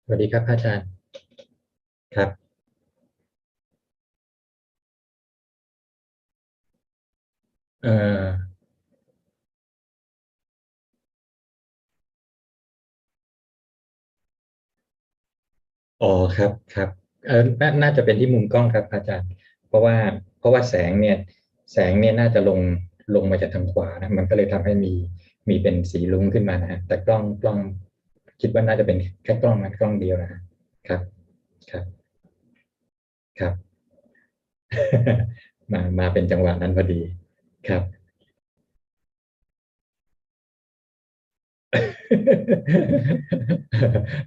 สวัสดีครับอาจารย์ครับเอ่ออ๋อครับครับน่าจะเป็นที่มุมกล้องครับอาจารย์เพราะว่าเพราะว่าแสงเนี่ยน่าจะลงมาจากทางขวานะมันก็เลยทำให้มีเป็นสีลุ้งขึ้นมานะฮะแต่กล้องคิดว่าน่าจะเป็นแค่กล้องนะกล้องเดียวนะฮะครับครับครับมาเป็นจังหวะนั้นพอดีครับ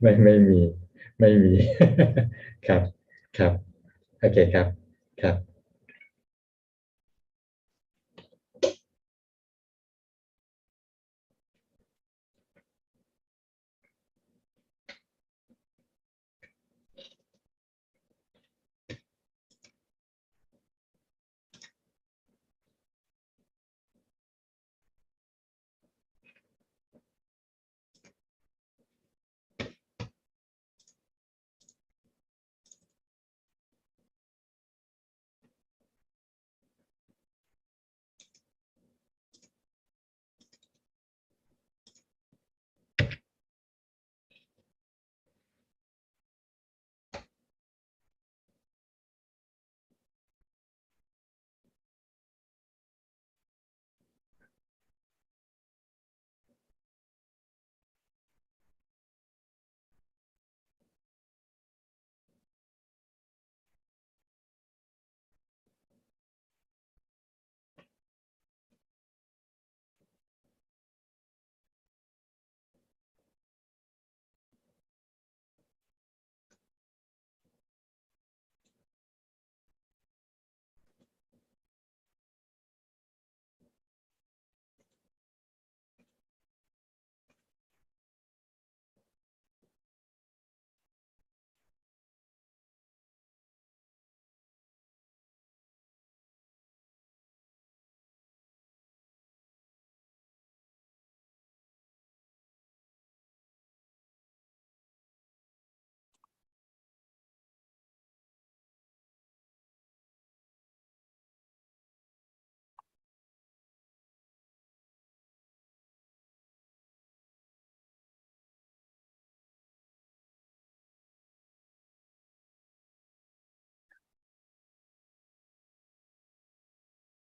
ไม่มีไม่มีครับครับโอเคครับครับ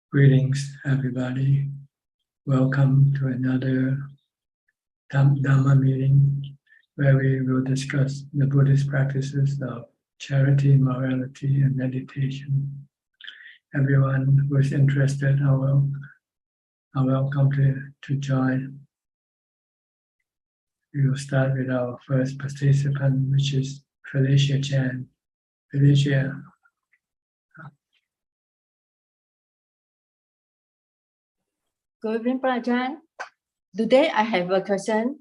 Greetings, everybody. Welcome to another Dharma meeting where we will discuss the Buddhist practices of charity, morality, and meditation. Everyone who is interested are welcome to join. We will start with our first participant, which is Felicia Chan. Felicia. Good evening, Ajaan. Today I have a question.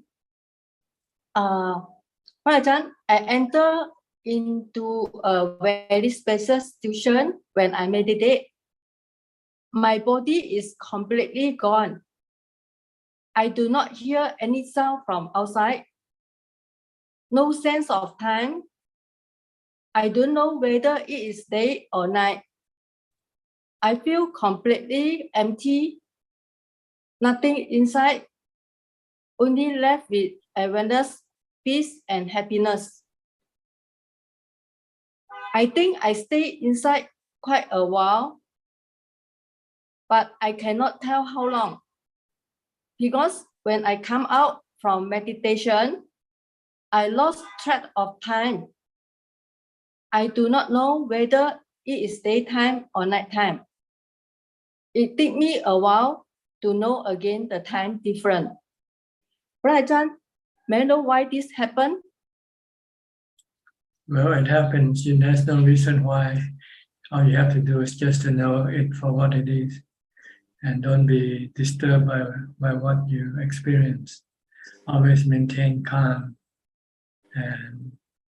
Ajaan, I enter into a very special situation when I meditate. My body is completely gone. I do not hear any sound from outside. No sense of time. I don't know whether it is day or night. I feel completely empty. Nothing inside. Only left with awareness, peace, and happiness. I think I stay inside quite a while, but I cannot tell how long. Because when I come out from meditation, I lost track of time. I do not know whether it is daytime or nighttime. It took me a while to know again the time difference. Ajaan, may I know why this happened? Well, it happens. There's no reason why. All you have to do is just to know it for what it is. And don't be disturbed by what you experience. Always maintain calm and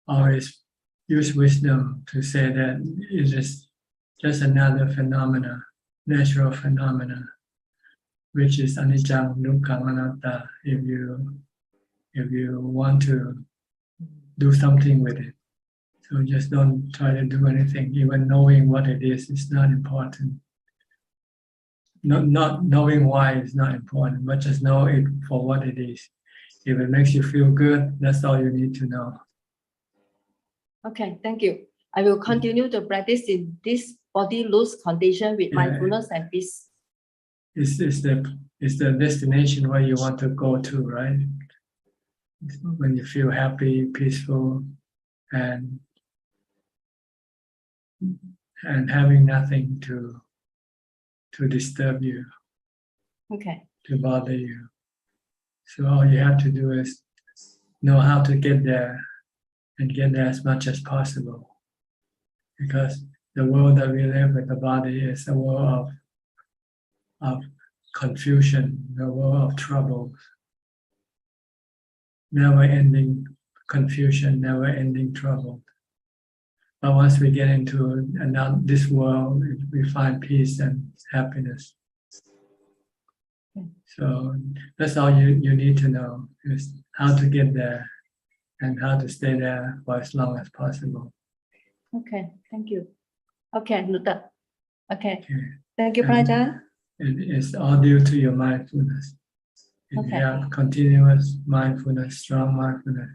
always use wisdom to say that it is just another phenomena, natural phenomena, which is anicca, dukkha, anatta. If you want to do something with it. So just don't try to do anything. Even knowing what it is not important. Not knowing why is not important, but just know it for what it is. If it makes you feel good, that's all you need to know. Okay, thank you. I will continue to practice in this body loose condition with mindfulness and peace. It's the destination where you want to go to, right? When you feel happy, peaceful, and having nothing to disturb you, Okay. to bother you. So all you have to do is know how to get there and get there as much as possible. Because the world that we live with, the body, is a world of confusion, the world of troubles, never-ending confusion, never-ending trouble. But once we get into this world, we find peace and happiness. So that's all you need to know, is how to get there and how to stay there for as long as possible. Okay, thank you. Okay, noted. Okay. Okay. Thank you, Ajaan. It's all due to your mindfulness. If you have continuous mindfulness, strong mindfulness,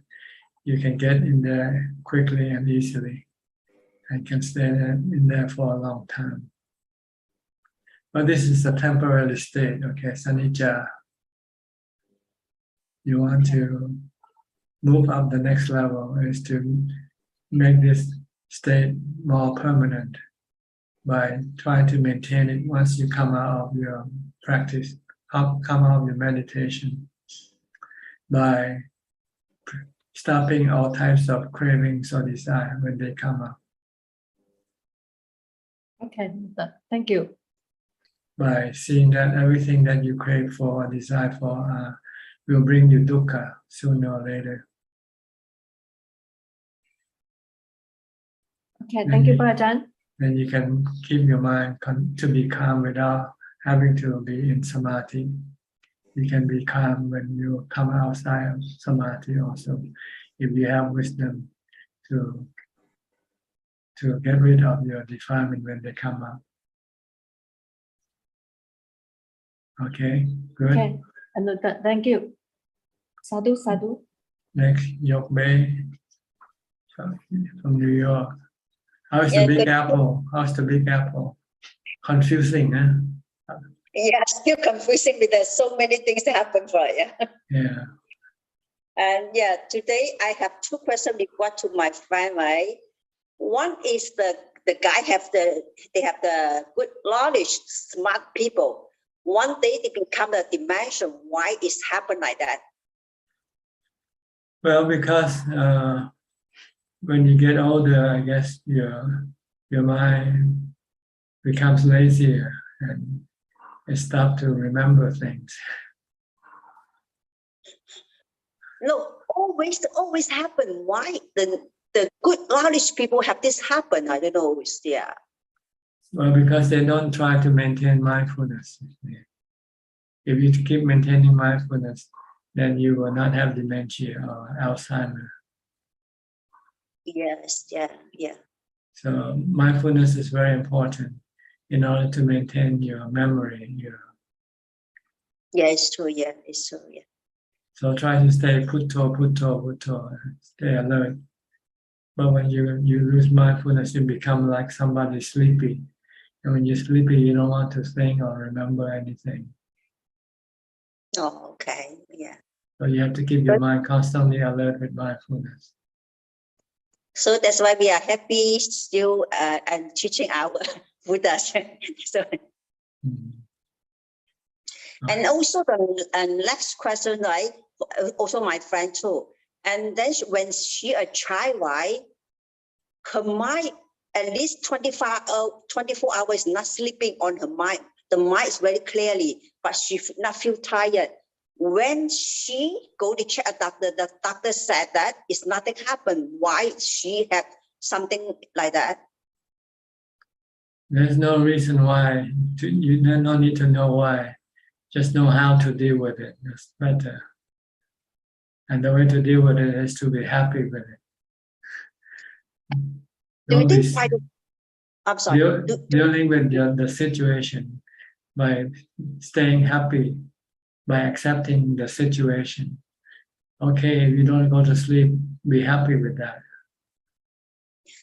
you can get in there quickly and easily and can stay in there for a long time. But this is a temporary state, okay, Sanija. You want to move up the next level, is to make this state more permanent by trying to maintain it once you come out of your practice, come out of your meditation, by stopping all types of cravings or desire when they come up. Okay, thank you. By seeing that everything that you crave for or desire for will bring you dukkha sooner or later. Okay, thank you, Ajaan. Then you can keep your mind to be calm without having to be in samadhi. You can be calm when you come outside of samadhi also, if you have wisdom to get rid of your defilement when they come up. Okay, good. Okay, thank you. Sadhu, sadhu. Next, Yok Bay from New York. How's the Big Apple? How's the Big Apple? Confusing, huh? Yeah, still confusing because so many things happen for you. Yeah. And yeah, today I have two questions report to my friend, right? One is the guy they have the good knowledge, smart people. One day they become the dimension. Why it's happened like that? Well, because when you get older, I guess your mind becomes lazier and it stops to remember things. No, always happen. Why the good knowledge people have this happen? I don't know. Yeah. Well, because they don't try to maintain mindfulness. If you keep maintaining mindfulness, then you will not have dementia or Alzheimer. Yes, yeah. So mindfulness is very important in order to maintain your memory. Yeah, it's true. Yeah, it's true. Yeah. So try to stay putto, putto, putto, stay alert. But when you lose mindfulness, you become like somebody sleepy. And when you're sleepy, you don't want to think or remember anything. Oh, okay. Yeah. So you have to keep your mind constantly alert with mindfulness. So that's why we are happy still and teaching our Buddhas. So, and also the next question, right? Also my friend too. And then when she a child, right? Her mind at least 24 hours not sleeping on her mind. The mind is very clearly, but she not feel tired. When she go to check a doctor, the doctor said that it's nothing happened. Why she had something like that? There's no reason why. You don't need to know why. Just know how to deal with it. That's better. And the way to deal with it is to be happy with it. Do you Don't be think I'm sorry. dealing with the situation by staying happy, by accepting the situation. Okay, if you don't go to sleep, be happy with that.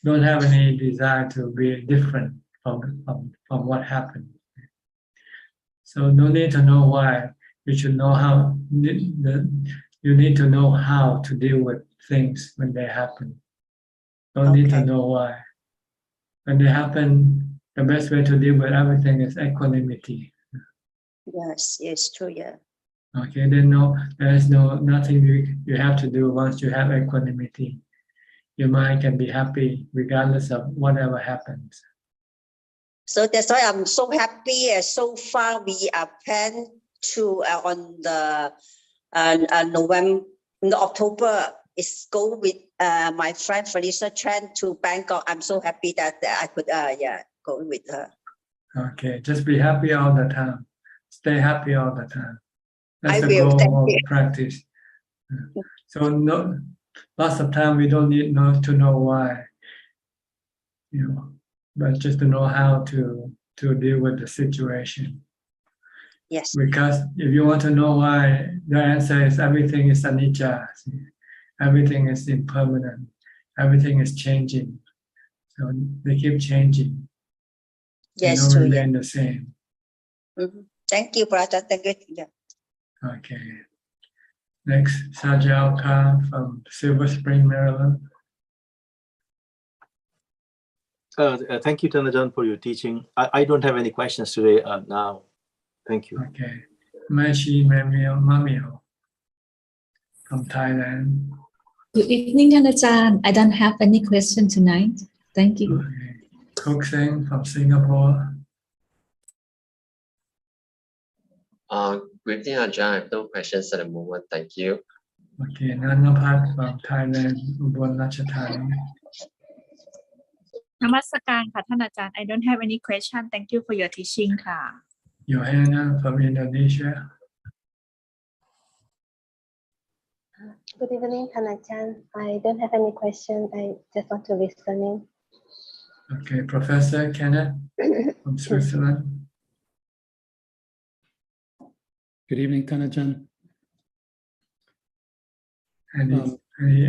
Don't have any desire to be different from what happened. So no need to know why. You should know how. You need to know how to deal with things when they happen. Don't need to know why. When they happen, the best way to deal with everything is equanimity. Yes, it's true. Yeah. Okay, then there is nothing you have to do once you have equanimity. Your mind can be happy regardless of whatever happens. So that's why I'm so happy. So far, we are planned to on the November, October. Is go with my friend Felicia Chan to Bangkok. I'm so happy that I could go with her. Okay, just be happy all the time. Stay happy all the time. That's the will. Thank goal you. of practice. So lots of time we don't need to know why, but just to know how to deal with the situation. Yes. Because if you want to know why, the answer is everything is anicca. Everything is impermanent. Everything is changing. So they keep changing. Yes, they don't true. remain the same. Mm-hmm. Thank you, brother. Thank you. Yeah. Okay. Next, Sajal Khan from Silver Spring, Maryland. Thank you, Ajaan, for your teaching. I don't have any questions today now. Thank you. Okay. Machi Mamio from Thailand. Good evening, Ajaan. I don't have any question tonight. Thank you. Okay. Kok Seng from Singapore. Good evening, Ajaan. I have no questions at the moment. Thank you. Okay. Nanapat from Thailand, Ubon Ratchathani. Namaskar ค่ะ ท่านอาจารย์ I don't have any question. Thank you for your teaching ค่ะ Johanna from Indonesia. Good evening, Ajaan. I don't have any question. I just want to listening. Okay, Professor Kenneth from Switzerland. Good evening, Ajaan.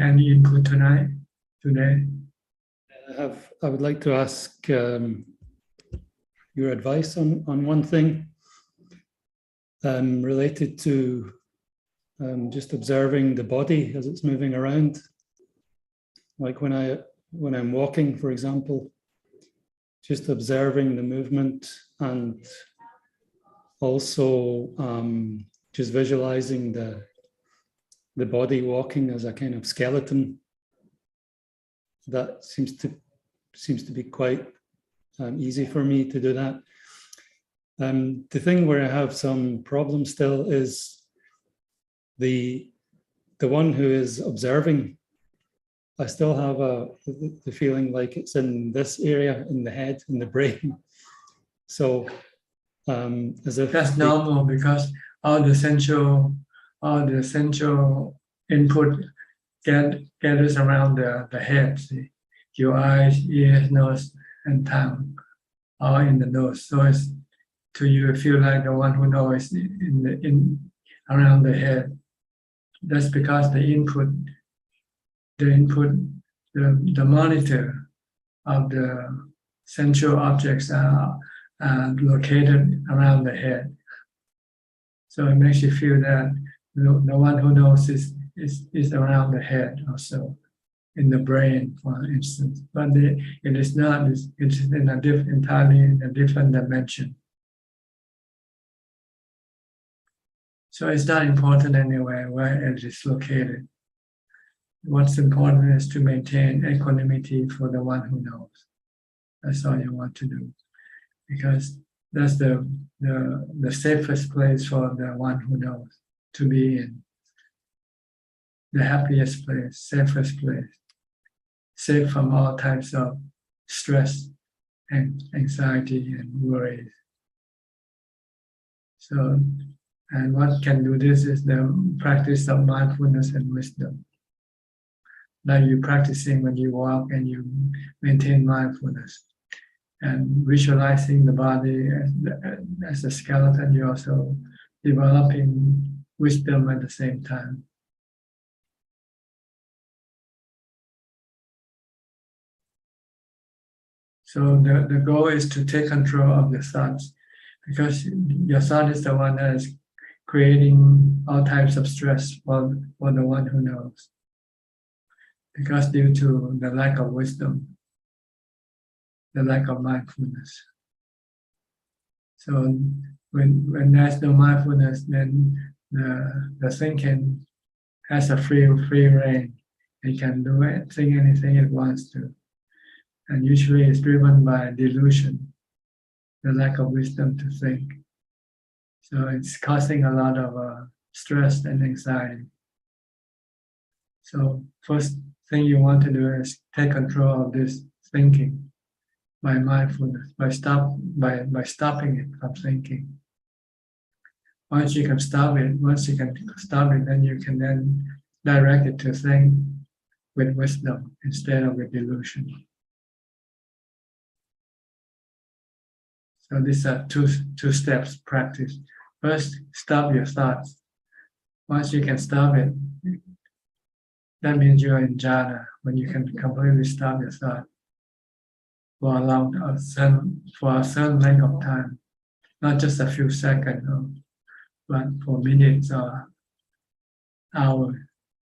Any input today? I would like to ask your advice on one thing related to just observing the body as it's moving around. Like when I'm walking, for example, just observing the movement and also just visualizing the body walking as a kind of skeleton. That seems to be quite easy for me to do that. The thing where I have some problem still is the one who is observing. I still have the feeling like it's in this area, in the head, in the brain. So as if that's normal, because all the central input gathers around the head. See? Your eyes, ears, nose, and tongue are in the nose. So it's to you feel like the one who knows in around the head. That's because the monitor of the central objects are located around the head. So it makes you feel that the one who knows is around the head also, in the brain, for instance. But it is not. It's in entirely in a different dimension. So it's not important anyway where it is located. What's important is to maintain equanimity for the one who knows. That's all you want to do, because that's the safest place for the one who knows to be in. The happiest place, safest place, safe from all types of stress and anxiety and worries. So, and what can do this is the practice of mindfulness and wisdom. like you practicing when you walk and you maintain mindfulness. And visualizing the body as a skeleton, you're also developing wisdom at the same time. So the goal is to take control of your thoughts, because your thought is the one that is creating all types of stress for the one who knows. Because due to the lack of wisdom, the lack of mindfulness. So when there's no mindfulness, then the thinking has a free reign. It can do anything it wants to. And usually it's driven by delusion, the lack of wisdom to think. So it's causing a lot of stress and anxiety. So first thing you want to do is take control of this thinking by mindfulness, by stopping it from thinking. Once you can stop it, then you can then direct it to think with wisdom instead of with delusion. So these are two steps practice. First, stop your thoughts. Once you can stop it, that means you're in jhana, when you can completely stop your thought for a certain length of time, not just a few seconds, but for minutes or hours.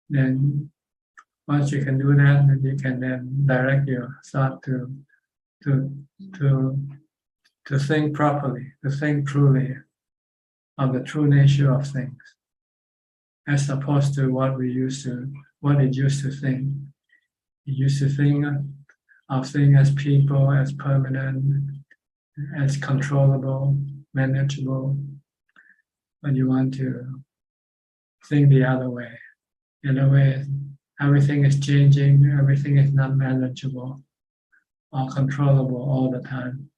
Then once you can do that, then you can then direct your thought to think properly, to think truly of the true nature of things, as opposed to what it used to think. It used to think of things as people, as permanent, as controllable, manageable. But you want to think the other way. The other way, everything is changing, everything is not manageable or controllable all the time.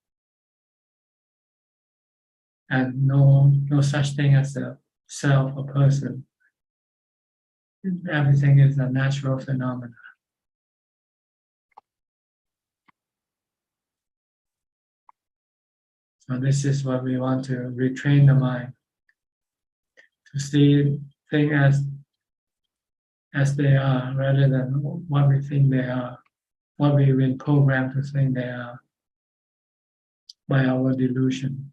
And no such thing as a self or person. Everything is a natural phenomenon. So this is what we want to retrain the mind, to see things as they are, rather than what we think they are, what we've been programmed to think they are by our delusion.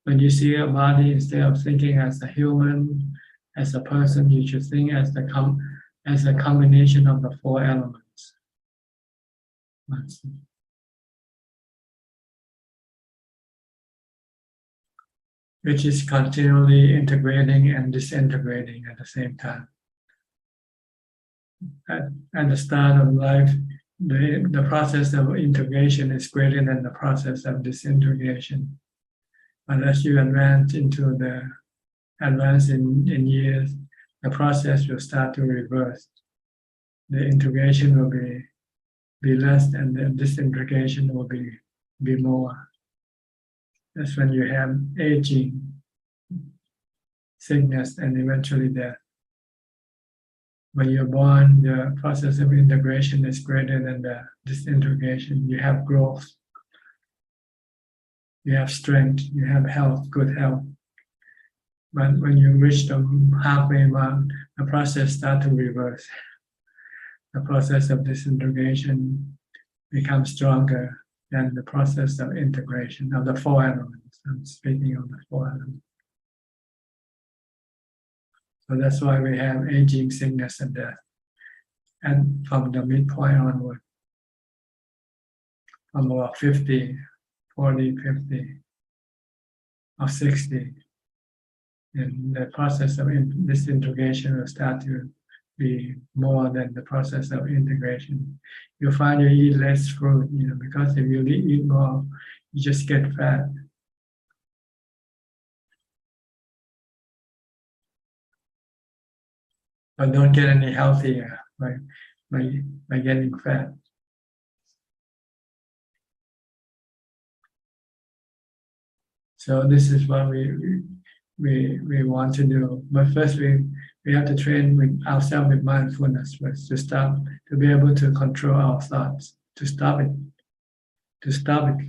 When you see a body, instead of thinking as a human, as a person, you should think as a combination of the four elements. Which is continually integrating and disintegrating at the same time. At the start of life, the process of integration is greater than the process of disintegration. But as you advance in years, the process will start to reverse. The integration will be less, and the disintegration will be more. That's when you have aging, sickness, and eventually death. When you're born, the process of integration is greater than the disintegration. You have growth, you have strength, you have health, good health. But when you reach the halfway mark, the process starts to reverse. The process of disintegration becomes stronger than the process of integration of the four elements. I'm speaking of the four elements. So that's why we have aging, sickness, and death. And from the midpoint onward, from about 50, 40, 50, or 60, and the process of disintegration will start to be more than the process of integration. You find you eat less fruit, because if you eat more, you just get fat. But don't get any healthier by getting fat. So this is what we want to do. But first we We have to train with ourselves with mindfulness first to stop, to be able to control our thoughts, to stop it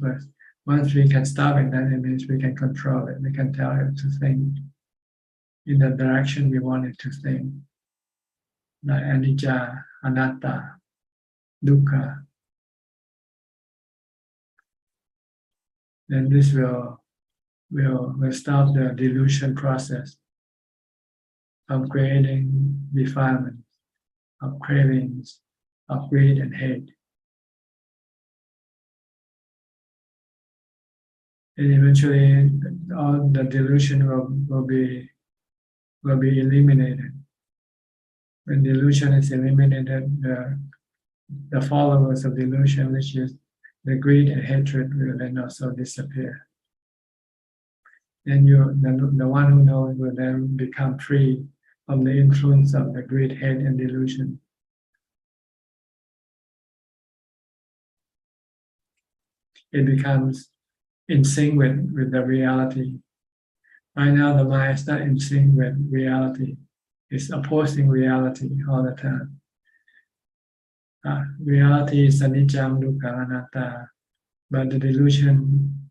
first. Once we can stop it, then it means we can control it. We can tell it to think in the direction we want it to think, like anicca, anatta, dukkha. Then this will stop the delusion process of creating defilement, of cravings, of greed and hate. And eventually all the delusion will be eliminated. When delusion is eliminated, the followers of delusion, which is the greed and hatred, will then also disappear. Then the one who knows will then become free from the influence of the greed, hate, and delusion. It becomes in sync with the reality. Right now, the mind is not in sync with reality. It's opposing reality all the time. Reality is anicca, dukkha, anatta, but the delusion,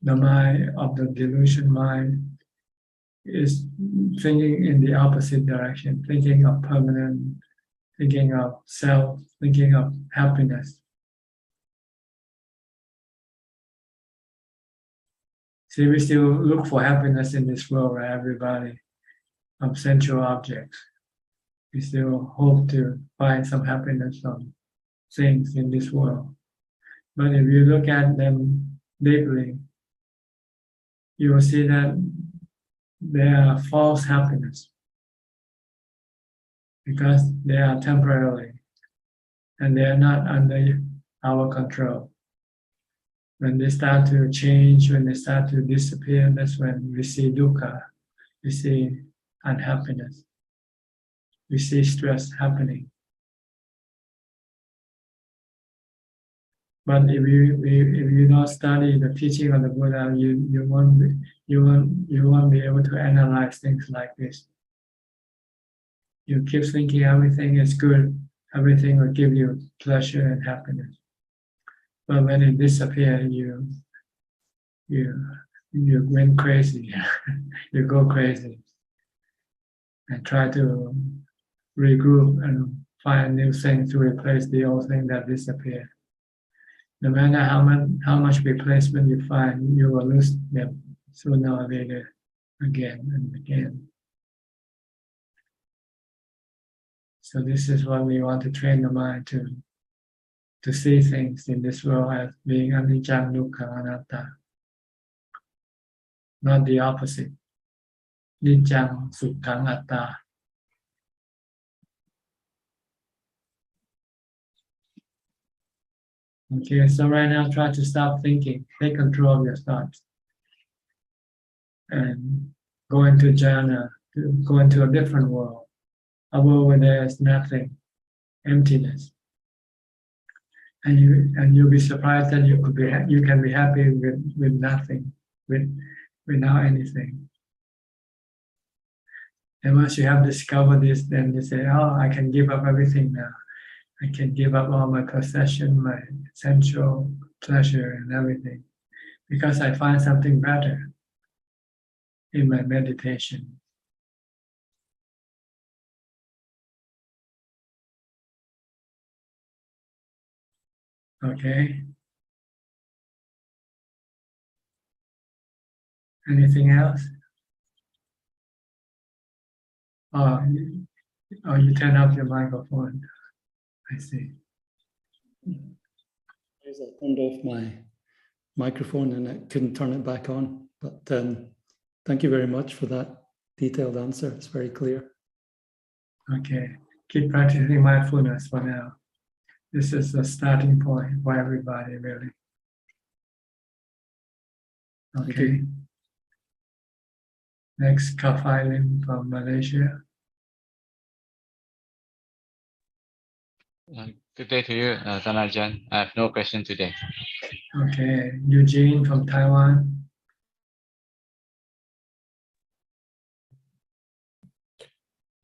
the mind of the delusion mind is thinking in the opposite direction, thinking of permanent, thinking of self, thinking of happiness. See, we still look for happiness in this world, right? Everybody, from sensual objects. We still hope to find some happiness from things in this world. But if you look at them deeply, you will see that they are false happiness because they are temporarily and they are not under our control. When they start to change, when they start to disappear, that's when we see dukkha, we see unhappiness, we see stress happening. But if you don't study the teaching of the Buddha, you won't be able to analyze things like this. You keep thinking everything is good, everything will give you pleasure and happiness. But when it disappears, you went crazy, you go crazy, and try to regroup and find new things to replace the old thing that disappeared. No matter how much replacement you find, you will lose them sooner or later, again and again. So this is what we want to train the mind to see things in this world as being anicca, dukkha, anatta, not the opposite. Niccang, sukhang, atta. Okay, so right now try to stop thinking, take control of your thoughts, and go into jhana, go into a different world, a world where there is nothing, emptiness. And you'll be surprised that you can be happy with nothing, without anything. And once you have discovered this, then you say, "Oh, I can give up everything now. I can give up all my possession, my sensual pleasure, and everything, because I find something better in my meditation." Okay. Anything else? Oh, you turn off your microphone. I see. I turned off my microphone and I couldn't turn it back on. But thank you very much for that detailed answer. It's very clear. Okay. Keep practicing mindfulness for now. This is the starting point for everybody, really. Okay. Next, Kafailim from Malaysia. Good day to you, Ajaan. I have no question today. Okay. Eugene from Taiwan.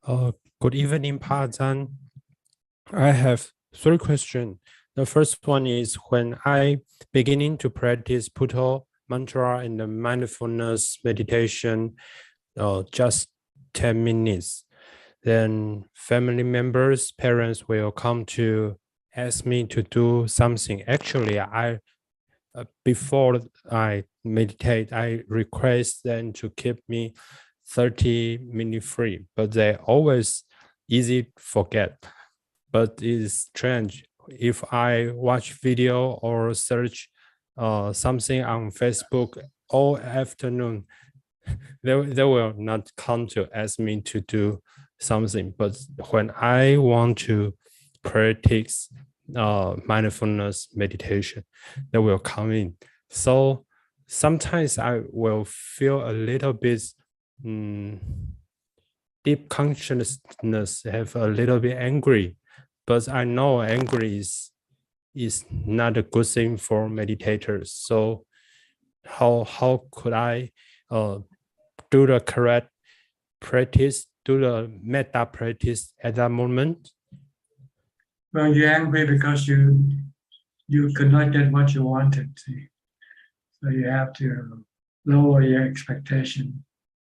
Good evening, Pa Ajaan. I have 3 questions. The first one is when I beginning to practice Putto mantra and the mindfulness meditation, just 10 minutes, then family members, parents will come to ask me to do something. Actually, before I meditate, I request them to keep me 30 minutes free, but they always easy forget. But it's strange. If I watch video or search something on Facebook all afternoon, they will not come to ask me to do something. But when I want to practice mindfulness meditation, they will come in. So sometimes I will feel a little bit deep consciousness, have a little bit angry, but I know angry is not a good thing for meditators. So how could I do the correct practice, do the metta practice at that moment? Well, you're angry because you could not get what you wanted. See? So you have to lower your expectation.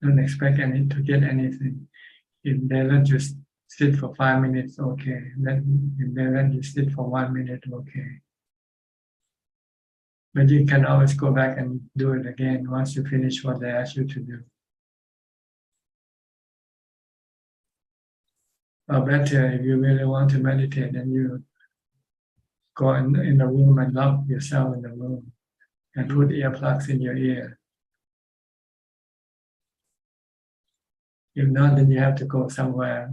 Don't expect to get anything. If they let you sit for 5 minutes, okay. If they let you sit for 1 minute, okay. But you can always go back and do it again once you finish what they ask you to do. Or better, if you really want to meditate, then you go in the room and lock yourself in the room and put earplugs in your ear. If not, then you have to go somewhere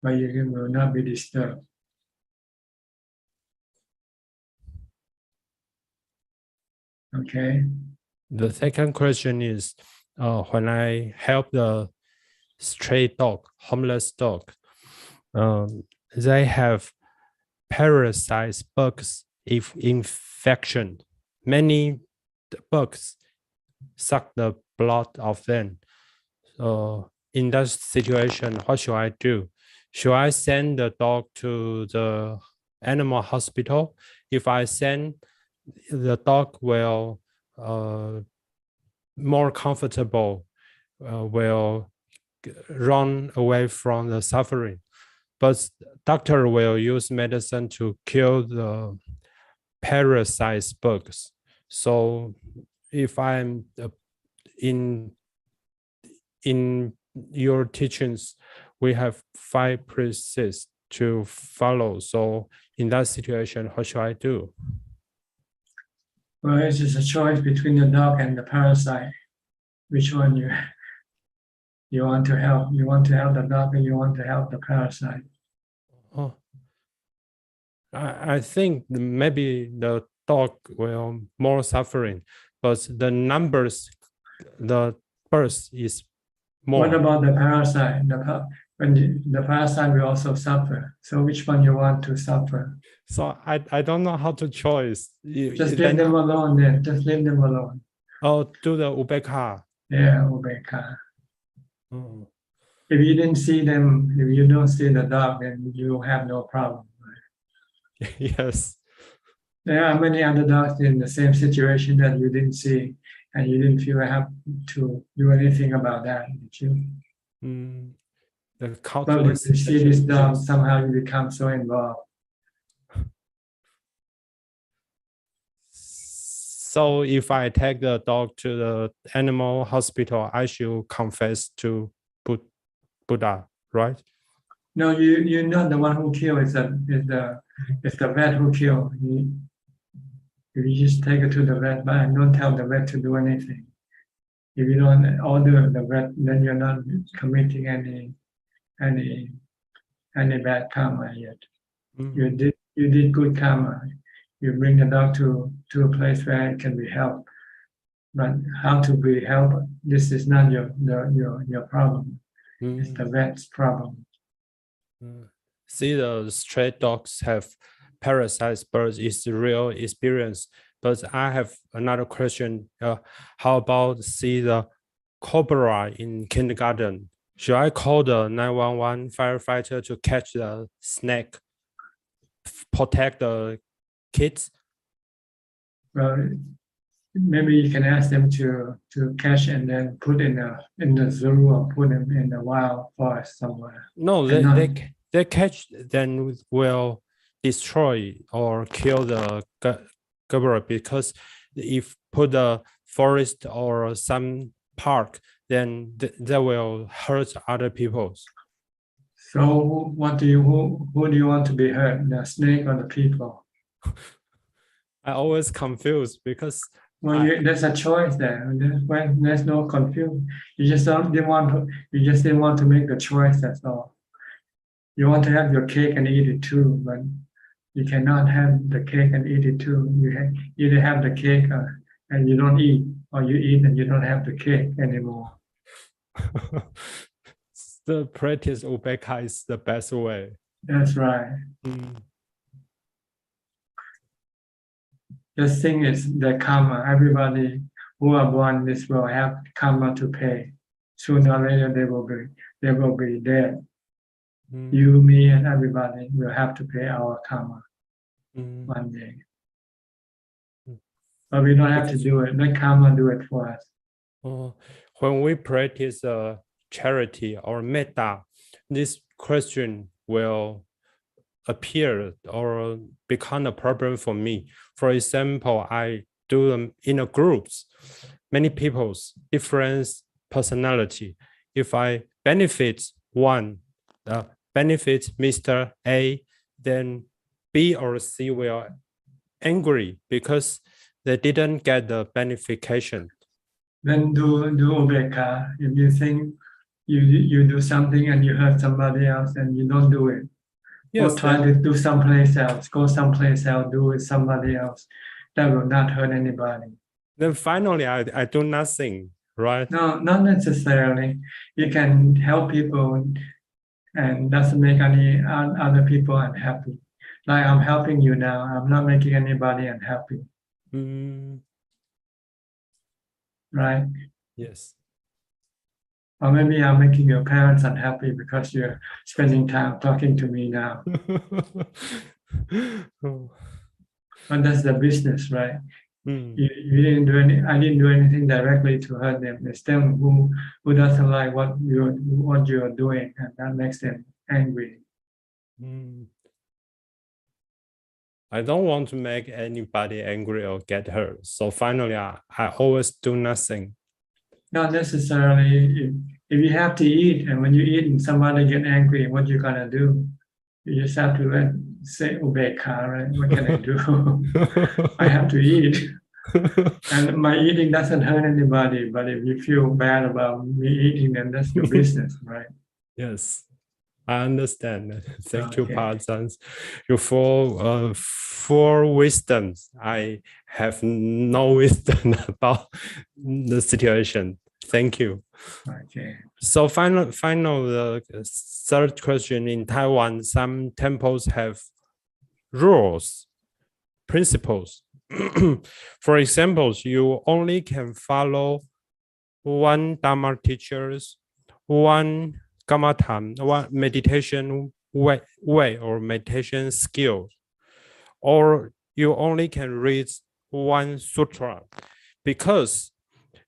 where you will not be disturbed. Okay. The second question is when I help the stray dog, homeless dog, they have parasite bugs infection. Many bugs suck the blood of them. In that situation, what should I do? Should I send the dog to the animal hospital? If I send, the dog will more comfortable, will run away from the suffering. But doctor will use medicine to kill the parasite bugs. So if I'm in your teachings, we have 5 precepts to follow. So in that situation, what should I do? Well, it's just a choice between the dog and the parasite. Which one you want to help? You want to help the dog, or you want to help the parasite? Oh, I think maybe the dog will more suffering, but the numbers, the birth is more. What about the parasite? The parasite will also suffer. So which one you want to suffer? So I don't know how to choose. Just leave them alone then. Just leave them alone. Oh, do the ubeka. Yeah, ubeka. Oh. If you didn't see them, if you don't see the dog, then you have no problem. Right? Yes. There are many other dogs in the same situation that you didn't see, and you didn't feel have to do anything about that, did you? But when you see this dog, somehow you become so involved. So if I take the dog to the animal hospital, I should confess to Buddha, right? No, you're not the one who killed. It's the vet who killed. You just take it to the vet, but don't tell the vet to do anything. If you don't order the vet, then you're not committing any bad karma yet. You did good karma. You bring the dog to a place where it can be helped. But how to be helped, this is not your problem. It's the vet's problem. See, the stray dogs have parasite birds is the real experience. But I have another question. How about see the cobra in kindergarten? should I call the 911 firefighter to catch the snake, protect the kids? Well, maybe you can ask them to catch and then put in the zoo or put them in the wild forest somewhere. No, they catch then will destroy or kill the gabra, because if put the forest or some park, then they will hurt other people. So who do you want to be hurt, the snake or the people? I always confused because there's a choice there. When there's no confusion, you just didn't want to make the choice. That's all. You want to have your cake and eat it too, but you cannot have the cake and eat it too. You either have the cake and you don't eat, or you eat and you don't have the cake anymore. The practice Ubeka is the best way. That's right. The thing is the karma. Everybody who are born in this world have karma to pay. Sooner or later they will be dead. You, me, and everybody will have to pay our karma one day. But we don't have to do it. Let karma do it for us. When we practice charity or metta, this question will appear or become a problem for me. For example, I do them in a groups, many people's different personality. If I benefit one, benefit Mr. A, then B or C will angry because they didn't get the benefication. Then do ubeka. If you think you do something and you hurt somebody else and you don't do it, yes, or try to do someplace else, go someplace else, do with somebody else. That will not hurt anybody. Then finally, I do nothing, right? No, not necessarily. You can help people and doesn't make any other people unhappy. Like I'm helping you now, I'm not making anybody unhappy. Right? Yes. Or maybe I'm making your parents unhappy because you're spending time talking to me now. But that's the business, right? You didn't do I didn't do anything directly to hurt them. It's them who doesn't like what you're doing, and that makes them angry. I don't want to make anybody angry or get hurt. So finally, I always do nothing. Not necessarily. If you have to eat, and when you eat and somebody get angry, what you gonna do? You just have to say ubeka, right? What can I do? I have to eat. And my eating doesn't hurt anybody, but if you feel bad about me eating, then that's your business, right? Yes, I understand. Thank you, Okay. Ajaan. You for wisdom. I have no wisdom about the situation. Thank you. Okay. So final, the third question. In Taiwan, some temples have rules, principles. For example, you only can follow one Dharma teachers, one Gamathan, one meditation way or meditation skill, or you only can read one sutra, because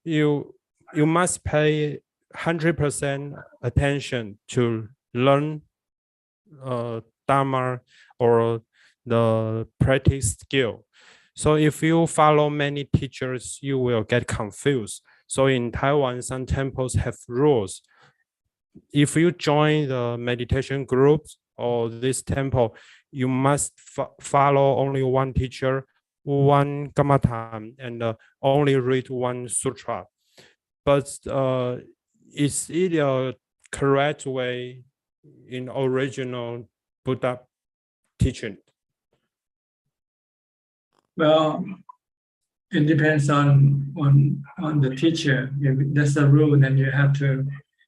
you must pay 100% attention to learn Dharma or the practice skill. So if you follow many teachers, you will get confused. So in Taiwan, some temples have rules. If you join the meditation groups or this temple, you must follow only one teacher, one Gamathan, and only read one sutra. But is it a correct way in original Buddha teaching? Well, it depends on the teacher. If there's a rule, then you have to.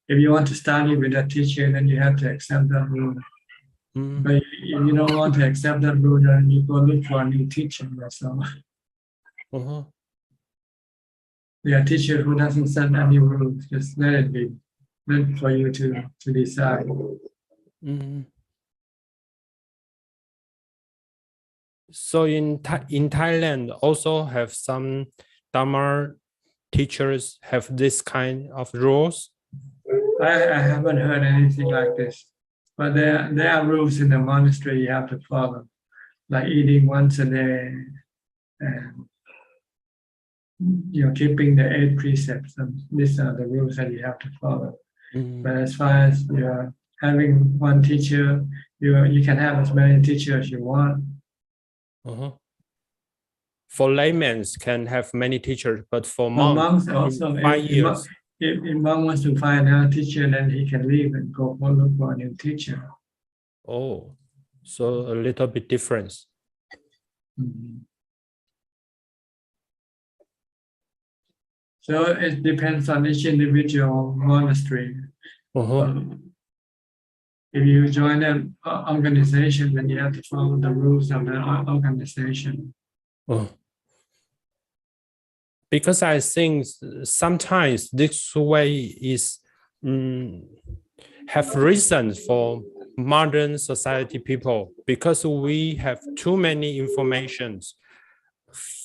If you want to study with that teacher, then you have to accept that rule. But if you don't want to accept that rule, then you go look for a new teacher. That's all. There are teachers who doesn't set any rules, just let it be. Then for you to decide. So in Thailand also have some Dharma teachers have this kind of rules? I haven't heard anything like this, but there are rules in the monastery you have to follow, like eating once a day, and keeping the 8 precepts. And these are the rules that you have to follow. But as far as you're having one teacher, you can have as many teachers as you want. For laymen can have many teachers, but for monks monks, also, 5 years. If monk wants to find another teacher, then he can leave and go look for a new teacher. Oh, so a little bit difference. So it depends on each individual monastery. If you join an organization, then you have to follow the rules of the organization. Because I think sometimes this way is have reasons for modern society people, because we have too many informations.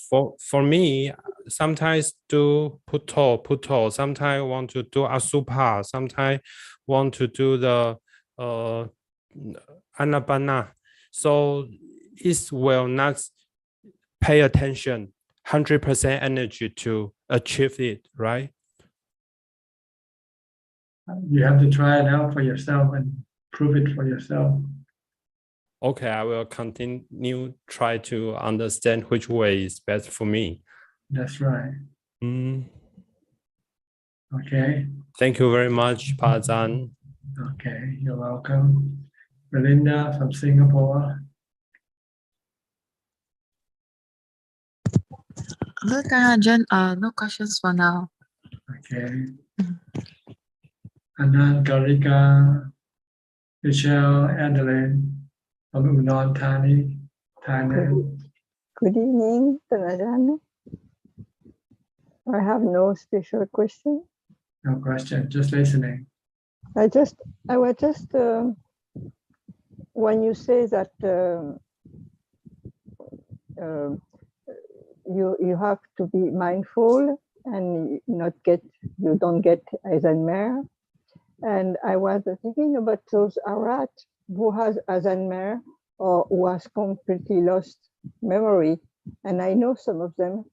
For me, sometimes do puto, sometimes want to do asupa, sometimes want to do the anapana. So it will not pay attention 100% energy to achieve it, right? You have to try it out for yourself and prove it for yourself. Okay, I will continue try to understand which way is best for me. That's right. Okay. Thank you very much, Pa Ajaan. Okay, you're welcome. Belinda from Singapore. Good, Ajaan. No questions for now. Okay. Anand, Garika, Michelle, Adelaide from Udon Thani, Thailand. Good evening, Ajaan. I have no special question. No question, just listening. I was just when you say that you have to be mindful and you don't get Alzheimer. And I was thinking about those Arat who has Alzheimer or who has completely lost memory. And I know some of them.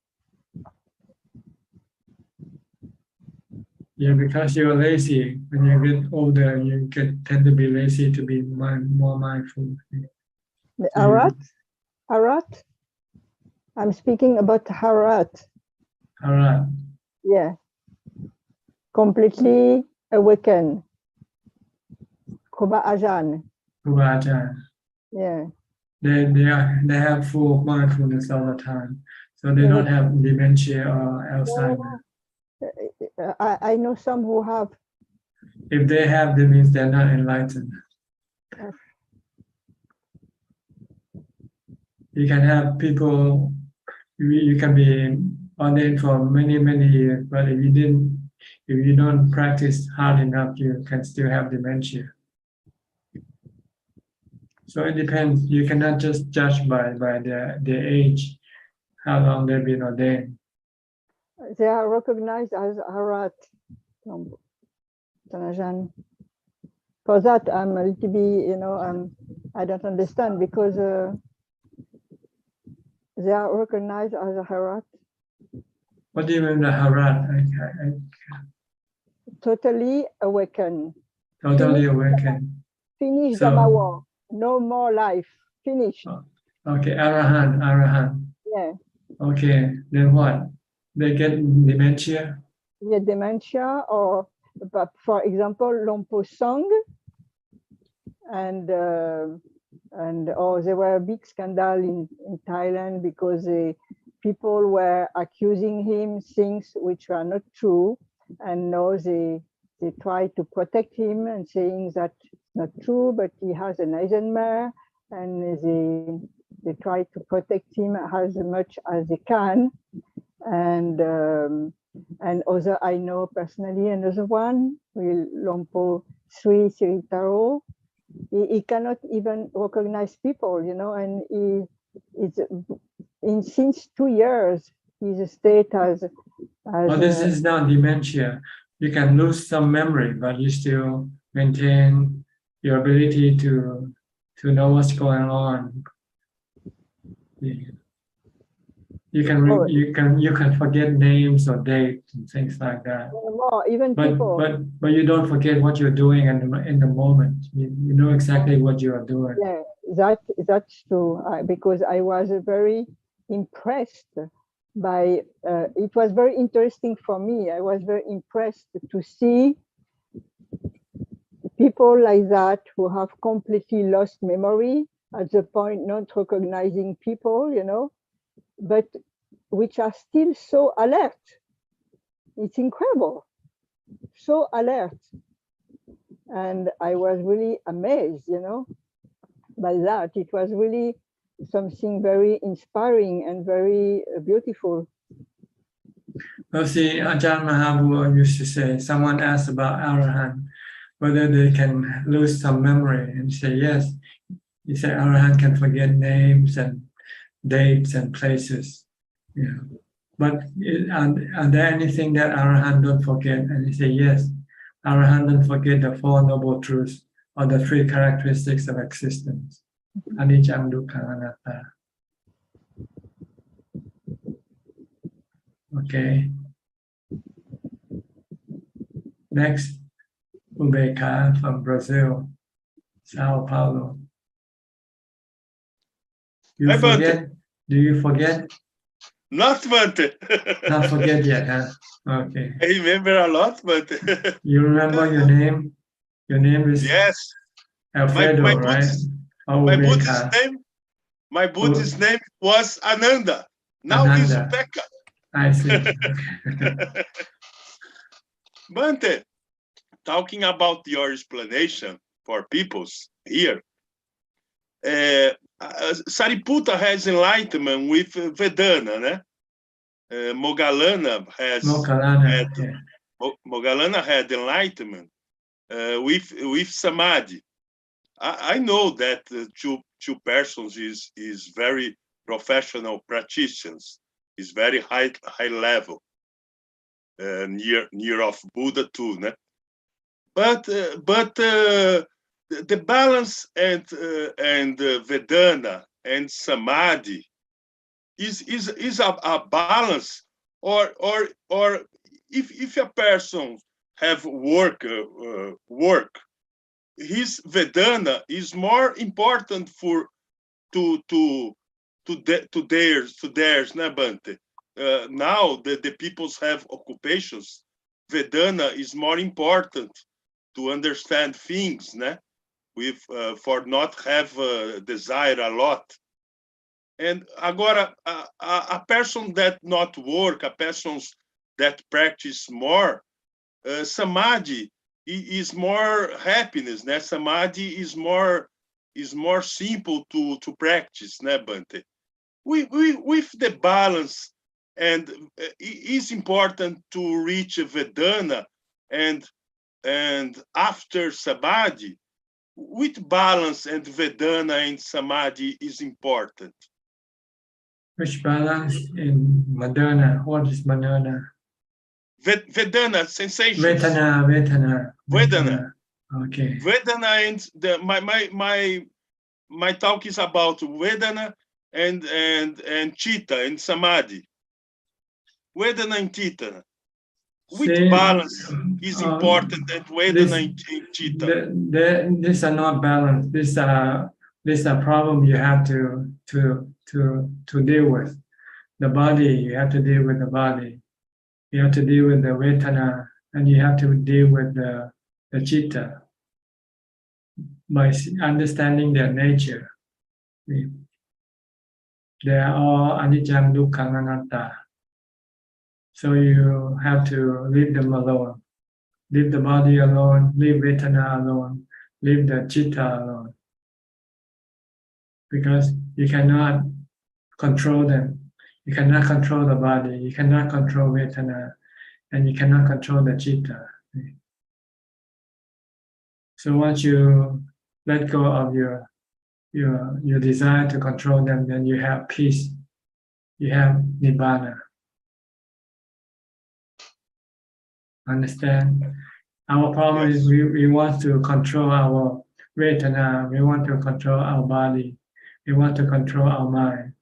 Yeah, because you're lazy. When you get older, you tend to be lazy to be more mindful. The Arat? I'm speaking about Arat. Arat. Yeah. Completely awakened. Kuba Ajaan. Kuba Ajaan. Yeah. They have full mindfulness all the time. So they don't have dementia or Alzheimer. I know some who have. If they have, that means they're not enlightened. You can have people, you can be ordained for many years, but if you don't practice hard enough, you can still have dementia. So it depends. You cannot just judge by their age, how long they've been ordained. They are recognized as Arat. Ajaan. For that, I'm a little bit, I don't understand because they are recognized as a Harat. What do you mean the Harat? Totally awakened. Totally awakened. Finish Dharma war. No more life. Finished. Okay, Arahant. Yeah. Okay, then what? They get dementia? Yeah, dementia, but for example, Lompo Song, and there were a big scandal in Thailand because people were accusing him things which were not true, and now they try to protect him and saying that it's not true, but he has an Alzheimer, and they try to protect him as much as they can. and other I know personally. Another one, Lompo Sri Siritaro. He cannot even recognize people, you know, and since 2 years his state has Well, this is not dementia. You can lose some memory, but you still maintain your ability to know what's going on. You can forget names or dates and things like that. Even people. But you don't forget what you're doing in the moment. You know exactly what you are doing. Yeah, that's true. Because I was very impressed by. It was very interesting for me. I was very impressed to see people like that who have completely lost memory at the point not recognizing people, you know, but which are still so alert. It's incredible, so alert. And I was really amazed, you know, by that. It was really something very inspiring and very beautiful. Well, see, Ajaan Mahabua used to say, someone asked about Arahant, whether they can lose some memory, and say yes. He said Arahant can forget names and dates and places. Yeah. But are there anything that Arahant don't forget? And he said yes. Arahant don't forget the Four Noble Truths or the three characteristics of existence. Anicca, Dukkha, Anatta. Okay. Next, Ubeka from Brazil, Sao Paulo. You forget? Do you forget? Not, but Not forget yet, huh? Okay. I remember a lot, but You remember your name? Your name is yes, Alfredo, my right? My Buddhist name was Ananda. Now he's Ubeka. I see. Bante, talking about your explanation for peoples here, Sariputta has enlightenment with Vedana, né? Moggallana had enlightenment with Samadhi. I know that two persons is very professional practitioners, is very high level, near of Buddha too, né? But the balance and Vedana and Samadhi is a balance, or if a person have work, his Vedana is more important to theirs, né, Bante? Now the peoples have occupations. Vedana is more important to understand things, né? With for not have desire a lot. And agora a person that not work, a person that practice more, Samadhi is more happiness, né? Samadhi is more simple to practice, né, Bante? With the balance, and it is important to reach Vedana and after Samadhi, with balance and Vedana and Samadhi is important. Which balance in Madana? What is Madana? Vedana, sensations. Vedana. Okay. Vedana and my talk is about Vedana and Chitta and Samadhi. Vedana and Chitta. Which balance is important at Vedana and Chitta? These are not balanced. These are problem you have to deal with. The body, you have to deal with the body. You have to deal with the Vedana, and you have to deal with the Chitta by understanding their nature. They are all anicca, dukkha, anatta. So you have to leave them alone. Leave the body alone, leave Vedana alone, leave the Chitta alone. Because you cannot control them. You cannot control the body. You cannot control Vedana, and you cannot control the Chitta. So once you let go of your desire to control them, then you have peace. You have Nibbana. Understand? Our problem is we want to control our Vedana. We want to control our body. We want to control our mind.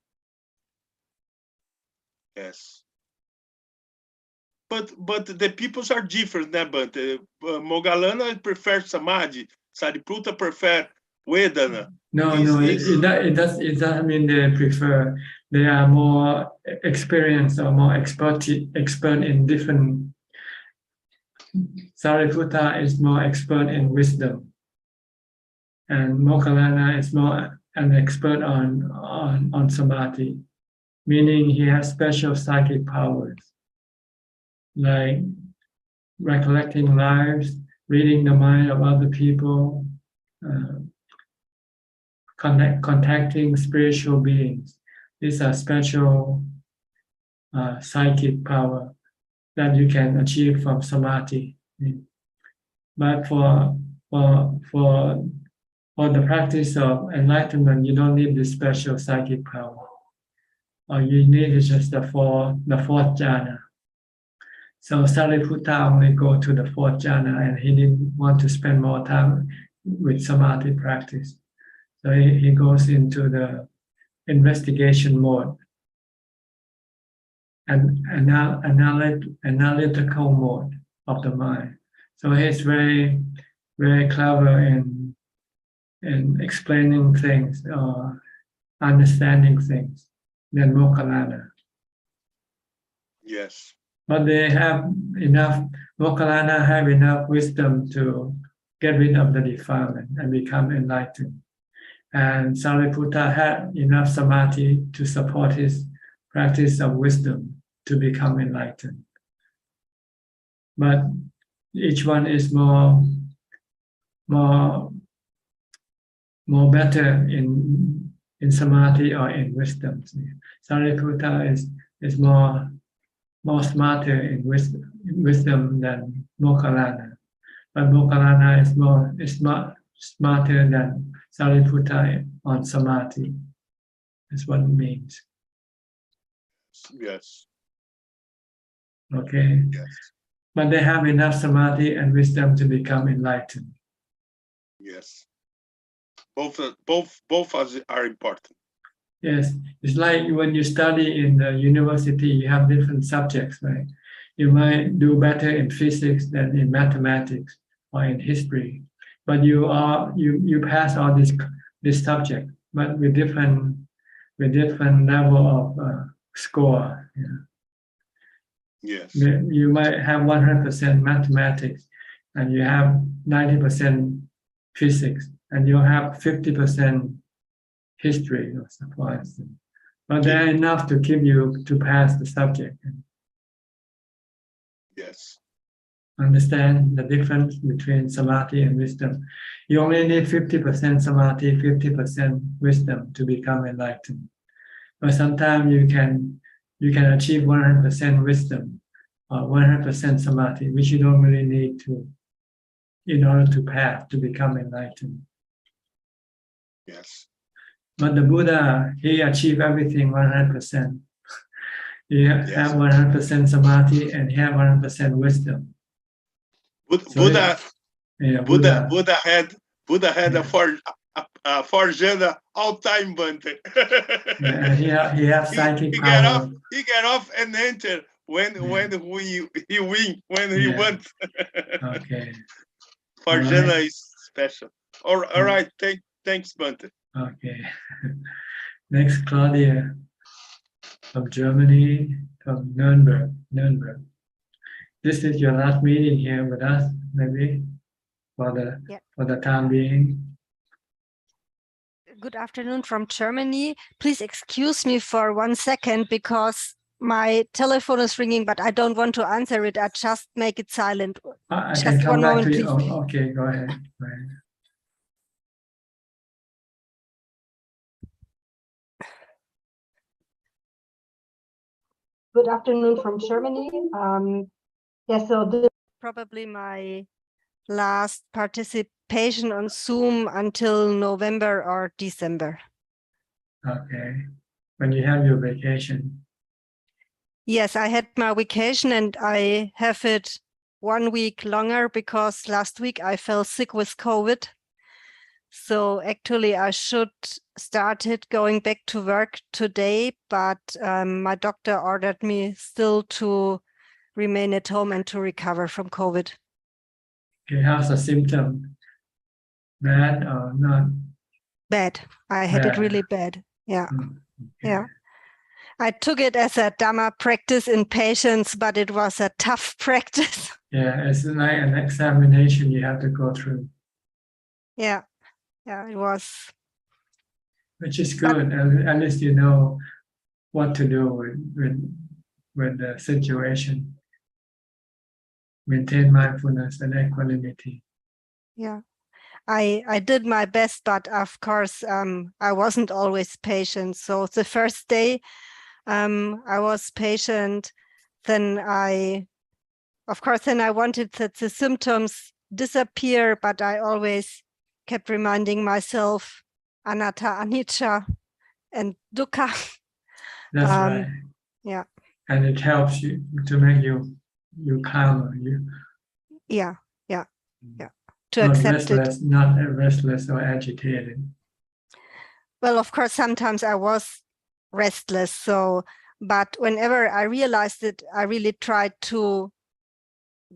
Yes. But the peoples are different, né, Bante? Moggallana prefers Samadhi. Sariputta prefer Vedana. No, it doesn't mean they prefer. They are more experienced or more expert in different. Sariputta is more expert in wisdom, and Moggallana is more an expert on Samadhi, meaning he has special psychic powers, like recollecting lives, reading the mind of other people, contacting spiritual beings. These are special psychic power that you can achieve from Samadhi. But for the practice of enlightenment, you don't need this special psychic power. All you need is just the fourth jhana. So Sariputta only go to the fourth jhana, and he didn't want to spend more time with Samadhi practice. So he goes into the investigation mode and analytical mode of the mind. So he's very, very clever in explaining things or understanding things than Moggallana. Yes. But they have enough, Moggallana have enough wisdom to get rid of the defilement and become enlightened. And Sariputta had enough samadhi to support his practice of wisdom to become enlightened. But each one is more better in samadhi or in wisdom. Sariputta is more smarter in wisdom than Moggallana. But Moggallana is smarter than Sariputta on samadhi. That's what it means. Yes. Okay. Yes. But they have enough samadhi and wisdom to become enlightened. Yes. Both are important. Yes, it's like when you study in the university, you have different subjects, right? You might do better in physics than in mathematics or in history, but you pass all this subject, but with different level of score. Yes. You might have 100% mathematics, and you have 90% physics, and you have 50% history or for instance. But they're enough to keep you to pass the subject. Yes. Understand the difference between samadhi and wisdom. You only need 50% samadhi, 50% wisdom to become enlightened. But sometimes you can achieve 100% wisdom or 100% samadhi, which you don't really need to in order to pass to become enlightened. Yes. But the Buddha, he achieved everything 100%. He have 100% samadhi and he have 100% wisdom. Buddha had a forjana all time, Bante. He have psychic power. He get off and enter when he wants. Okay. Forjana Right. is special. All right. Thanks, Bante. Okay. Next, Claudia from Germany, from Nuremberg. This is your last meeting here with us, maybe for the time being. Good afternoon from Germany. Please excuse me for 1 second because my telephone is ringing, but I don't want to answer it. I just make it silent. I can come back to you. Oh, okay, go ahead. Good afternoon from Germany. So this is probably my last participation on Zoom until November or December. Okay. When you have your vacation. Yes, I had my vacation and I have it 1 week longer because last week I fell sick with COVID. So actually I should started going back to work today, but my doctor ordered me still to remain at home and to recover from COVID. Okay, how's the symptom? Bad or not? Bad. I had it really bad. Yeah. Yeah. I took it as a Dharma practice in patience, but it was a tough practice. Yeah, it's like an examination you have to go through. Yeah. Yeah, it was. Which is good. At least you know what to do with the situation. Maintain mindfulness and equanimity. Yeah. I did my best, but of course, I wasn't always patient. So the first day, I was patient. Then I wanted that the symptoms disappear, but I always kept reminding myself, anatta, anicca, and dukkha. That's right. Yeah. And it helps you to make you calmer. Yeah. To not accept restless, it. Not restless or agitated. Well, of course, sometimes I was restless. But whenever I realized it, I really tried to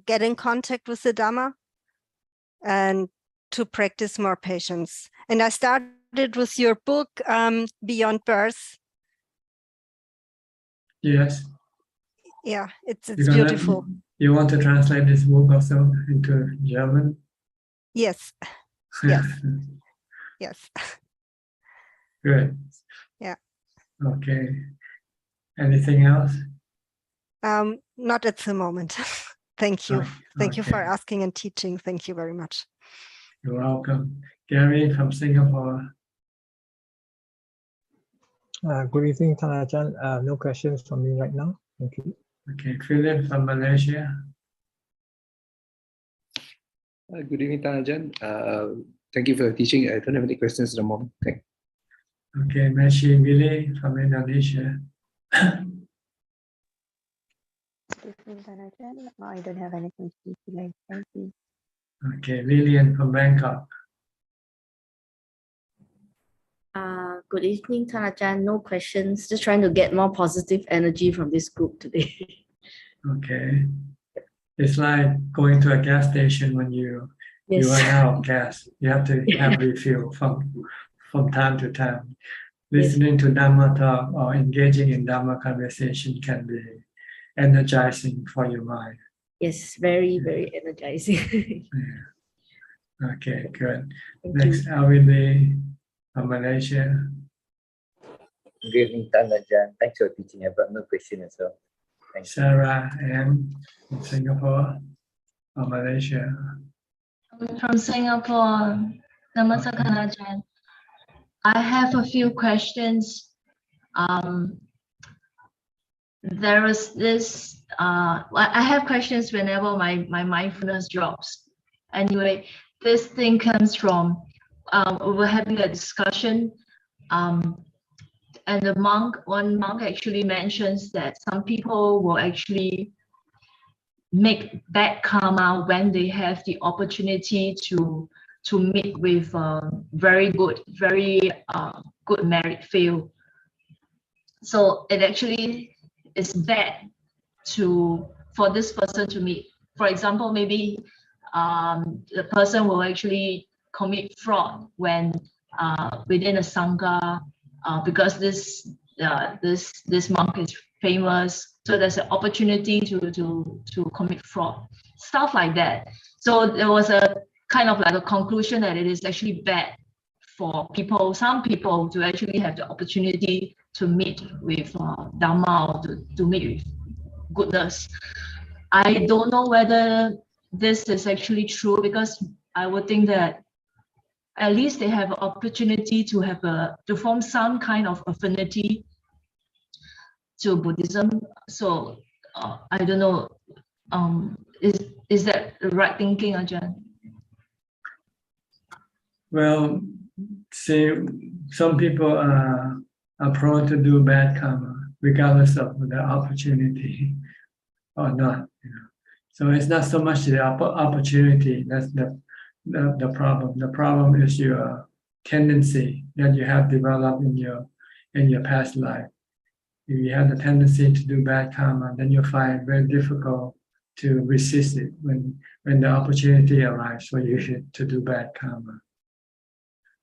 get in contact with the Dhamma and to practice more patience. And I started with your book, Beyond Birth. Yes. Yeah, it's beautiful. You want to translate this book also into German? Yes. Yes. Yes. Good. Yeah. Okay. Anything else? Not at the moment. Thank you. Okay. Thank you for asking and teaching. Thank you very much. You're welcome. Gary from Singapore. Good evening, Ajaan. No questions from me right now. Thank you. Okay, Philip from Malaysia. Good evening, Ajaan. Thank you for your teaching. I don't have any questions at the moment. Thank you. Okay, Meshi Billy from Indonesia. Good evening, Ajaan. I don't have any questions today. Thank you. Okay, Lillian from Bangkok. Good evening, Ajaan. No questions. Just trying to get more positive energy from this group today. Okay. It's like going to a gas station when you run out of gas. You have to have refill from time to time. Listening to Dhamma talk or engaging in Dhamma conversation can be energizing for your mind. Yes, very, very energizing. Okay, good. Thank Next, Awili from Malaysia. Good evening, Ajaan. Thanks for teaching. I've got no question as well. Thanks. Sarah M. from Singapore or Malaysia. From Singapore, Namaste, Ajaan. I have a few questions. There is this, I have questions whenever my mindfulness drops. Anyway, this thing comes from, we were having a discussion, and one monk actually mentions that some people will actually make bad karma when they have the opportunity to meet with very good married field. So it actually is bad for this person to meet. For example, maybe the person will actually commit fraud when within a sangha because this monk is famous, so there's an opportunity to commit fraud, stuff like that. So there was a kind of like a conclusion that it is actually bad for some people to actually have the opportunity to meet with Dharma or to meet with goodness. I don't know whether this is actually true, because I would think that at least they have an opportunity to form some kind of affinity to Buddhism. So I don't know, is that the right thinking, Ajahn? Well, see, some people are prone to do bad karma, regardless of the opportunity or not. So it's not so much the opportunity that's the problem. The problem is your tendency that you have developed in your past life. If you have the tendency to do bad karma, then you find it very difficult to resist it when the opportunity arrives for you to do bad karma.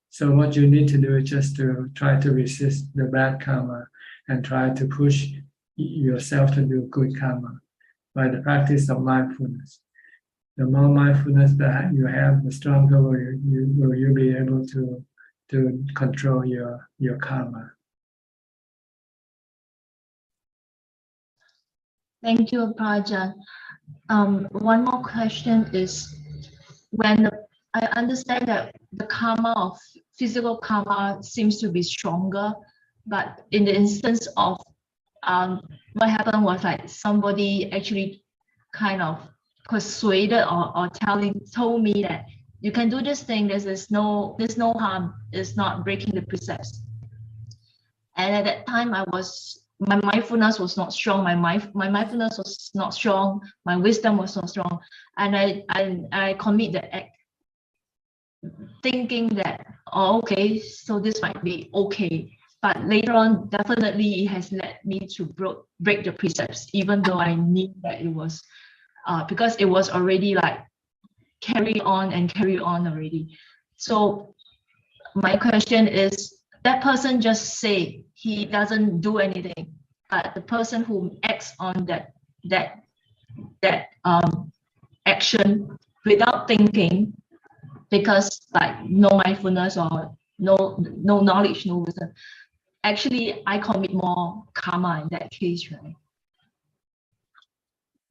So what you need to do is just to try to resist the bad karma and try to push yourself to do good karma by the practice of mindfulness. The more mindfulness that you have, the stronger will you be able to control your karma. Thank you, Ajahn. One more question is, when I understand that the karma of physical karma seems to be stronger, but in the instance of what happened was like somebody actually kind of persuaded or told me that you can do this thing, there's no harm, it's not breaking the precepts. And at that time my mindfulness was not strong, my mindfulness was not strong, my wisdom was not strong, and I commit the act thinking that, oh, okay, so this might be okay. But later on, definitely it has led me to break the precepts, even though I knew that it was because it was already like carry on already. So my question is, that person just say he doesn't do anything, but the person who acts on that action without thinking, because like no mindfulness or no knowledge, no wisdom, actually I commit more karma in that case, right?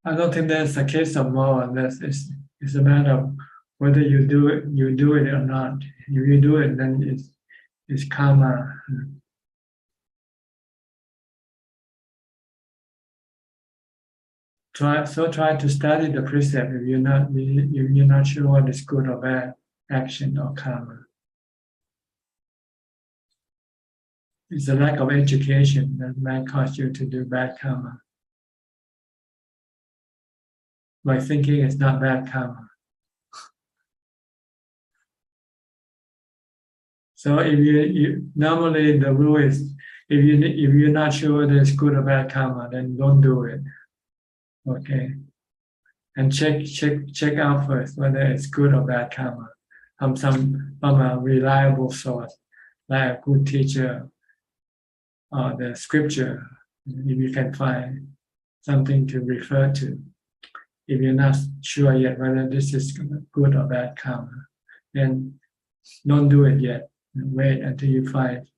I don't think that's a case of more or less. It's a matter of whether you do it or not. If you do it, then it's karma. Try to study the precept if you're not sure what is good or bad action or karma. It's a lack of education that might cause you to do bad karma by thinking it's not bad karma. So if you normally the rule is, if you're not sure whether it's good or bad karma, then don't do it. Okay, and check out first whether it's good or bad karma from a reliable source, like a good teacher or the scripture. If you can find something to refer to, if you're not sure yet whether this is good or bad karma, then don't do it yet. Wait until you find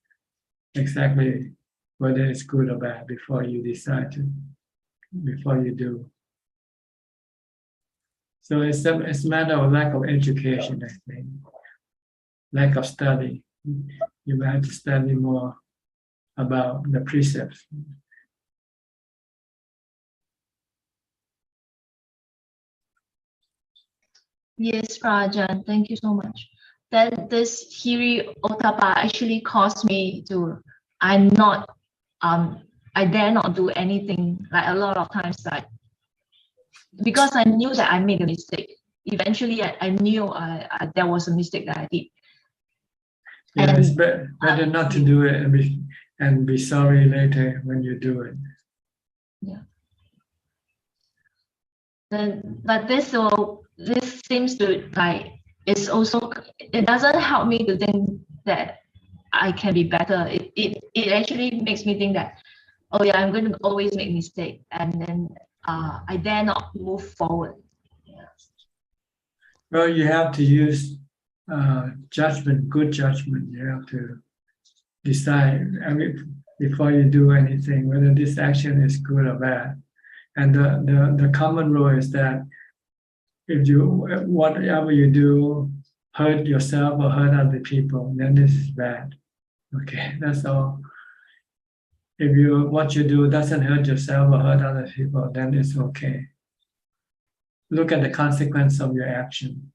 exactly whether it's good or bad before you decide before you do. So it's a matter of lack of education, I think. Lack of study. You might have to study more about the precepts. Yes, Rajan, thank you so much. Then this Hiri Otapa actually caused me to, I dare not do anything, like a lot of times, like, because I knew that I made a mistake. Eventually, I knew there was a mistake that I did. Yeah, it's better not to do it and be sorry later when you do it. Yeah. Then, but this seems to like, it's also, it doesn't help me to think that I can be better. It actually makes me think that, oh yeah, I'm going to always make mistake, and then I dare not move forward. Well, you have to use judgment, good judgment. You have to decide before you do anything whether this action is good or bad. And the common rule is that if whatever you do hurt yourself or hurt other people, then this is bad. Okay, that's all. If what you do doesn't hurt yourself or hurt other people, then it's okay. Look at the consequence of your action.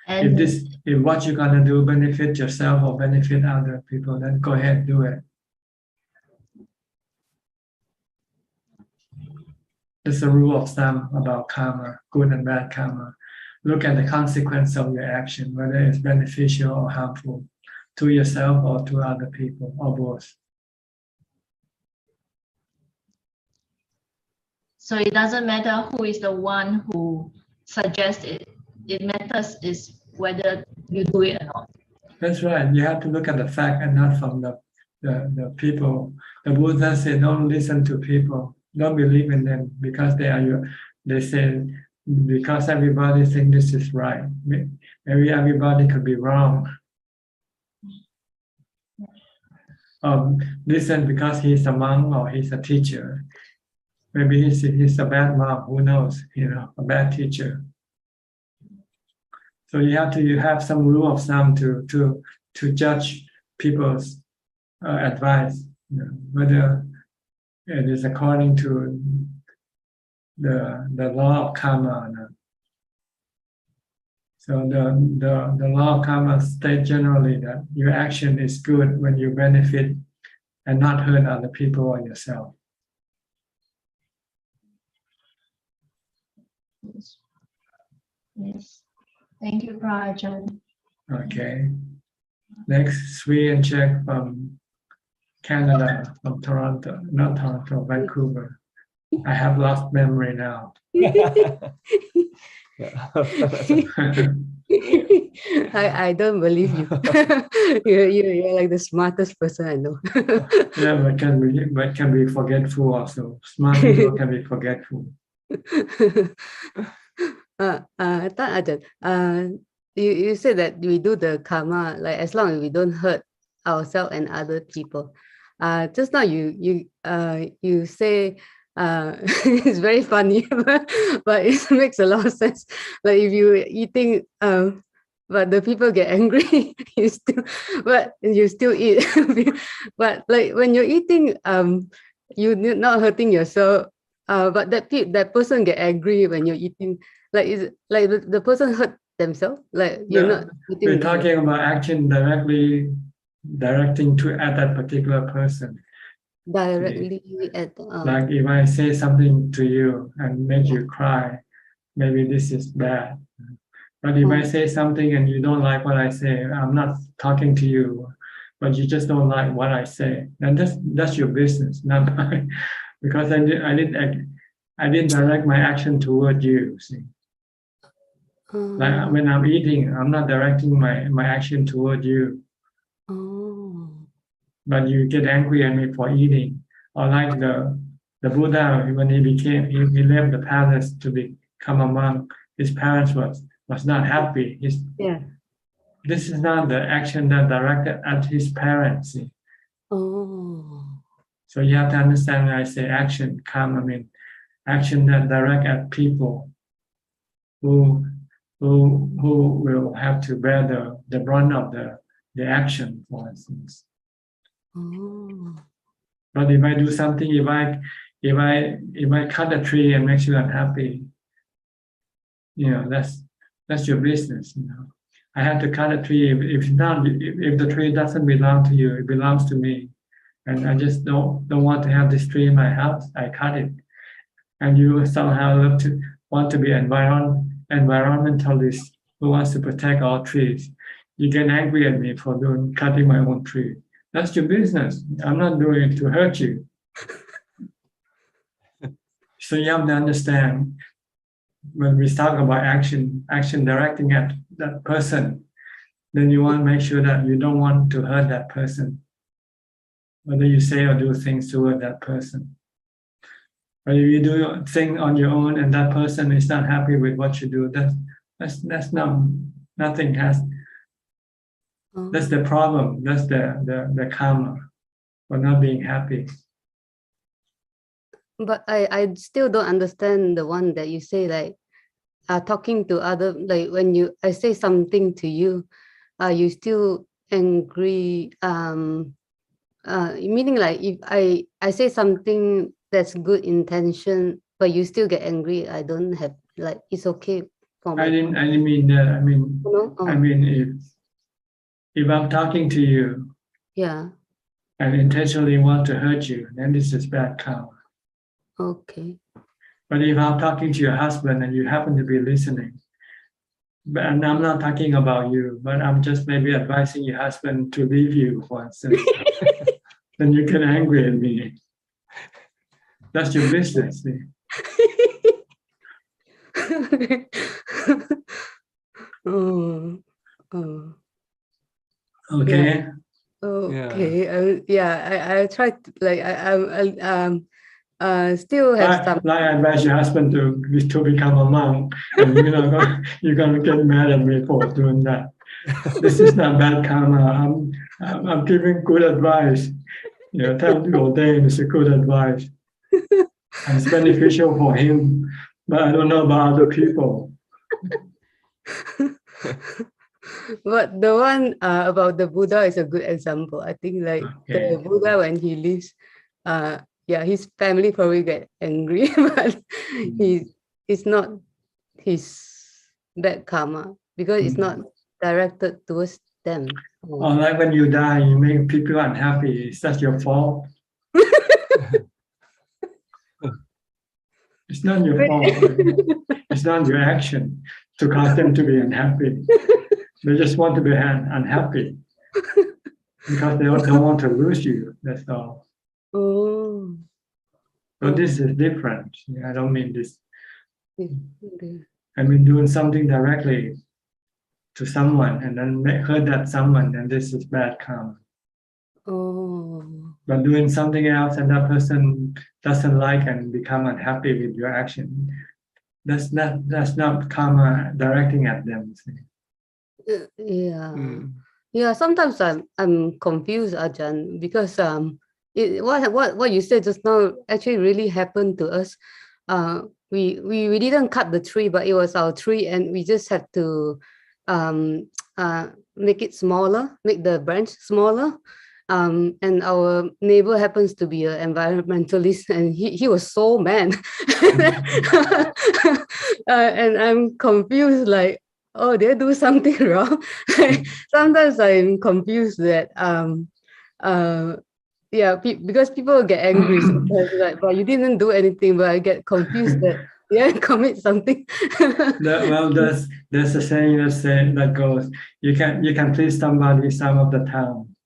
And If what you're gonna do benefit yourself or benefit other people, then go ahead, do it. There's a rule of thumb about karma, good and bad karma. Look at the consequence of your action, whether it's beneficial or harmful to yourself or to other people, or both. so it doesn't matter who is the one who suggests it. It matters is whether you do it or not. That's right. You have to look at the fact and not from the people. The Buddha said, don't listen to people. Don't believe in them because they say, because everybody thinks this is right. Maybe everybody could be wrong. Listen because he's a monk or he's a teacher. Maybe he's a bad monk, who knows, a bad teacher. So you have some rule of thumb to judge people's advice, whether it is according to the law of karma or not. So the law of karma states generally that your action is good when you benefit and not hurt other people or yourself. Yes. Thank you, Ajaan. Okay. Next, Sri and Czech from Canada, from Toronto, not Toronto, Vancouver. I have lost memory now. I don't believe you. You're like the smartest person I know. Yeah, but can be forgetful also. Smart people can be forgetful. Ajahn, you said that we do the karma like as long as we don't hurt ourselves and other people. Just now you say it's very funny, but it makes a lot of sense. Like if you eating, but the people get angry, you still eat. But like when you're eating, you're not hurting yourself. But that person get angry when you're eating. Like is like the person hurt themselves. Like you're not eating. We're talking about action directing at that particular person. Directly at like if I say something to you and make you cry, maybe this is bad. But if I say something and you don't like what I say, I'm not talking to you, but you just don't like what I say, then that's your business, not mine. Because I didn't direct my action toward you. See, like when I'm eating, I'm not directing my action toward you. But you get angry at me for eating. Or like the Buddha, when he left the palace to become a monk, his parents was not happy. This is not the action that directed at his parents. See? So you have to understand when I say action, karma, I mean action that direct at people who will have to bear the brunt of the action, for instance. But if I do something, if I cut a tree and makes you unhappy, that's your business. I have to cut a tree. If the tree doesn't belong to you, it belongs to me, and I just don't want to have this tree in my house. I cut it, and you somehow want to be environmentalist who wants to protect all trees. You get angry at me for cutting my own tree. That's your business. I'm not doing it to hurt you. So you have to understand when we talk about action directing at that person, then you want to make sure that you don't want to hurt that person, whether you say or do things toward that person. But if you do things on your own and that person is not happy with what you do, that's nothing has. That's the problem. That's the karma for not being happy. But I still don't understand the one that you say like talking to other, like when I say something to you, you still angry, meaning like if I say something that's good intention, but you still get angry, I don't have, like, it's okay for I me. didn't mean that. I mean, No? I Oh, mean, if I'm talking to you yeah. and intentionally want to hurt you, then this is bad karma. Okay. But if I'm talking to your husband and you happen to be listening, and I'm not talking about you, but I'm just maybe advising your husband to leave you, for instance, then you get angry at me. That's your business. See? Oh, oh. Okay. Okay. I tried to, like, still have some. Like I advise your husband to become a monk, and you're gonna get mad at me for doing that. This is not bad karma. I'm giving good advice. Tell him to ordain is a good advice. And it's beneficial for him, but I don't know about other people. But the one about the Buddha is a good example. I think, like, the Buddha, when he leaves, his family probably get angry, but it's not his bad karma because it's not directed towards them. Or like when you die, you make people unhappy. Is that your fault? It's not your fault. It's not your action to cause them to be unhappy. They just want to be unhappy because they don't want to lose you. That's all. Oh. So this is different. I don't mean this. Okay. I mean doing something directly to someone and then hurt that someone, and this is bad karma. Oh. But doing something else and that person doesn't like and become unhappy with your action, that's not karma directing at them. Yeah. Sometimes I'm confused, Ajahn, because what you said just now actually really happened to us. We didn't cut the tree, but it was our tree, and we just had to make it smaller, make the branch smaller. And our neighbor happens to be an environmentalist, and he was so mad. And I'm confused, like, oh, did I do something wrong? Sometimes I'm confused that because people get angry sometimes, like, but you didn't do anything, but I get confused that commit something. There's a saying that goes, you can please somebody some of the time,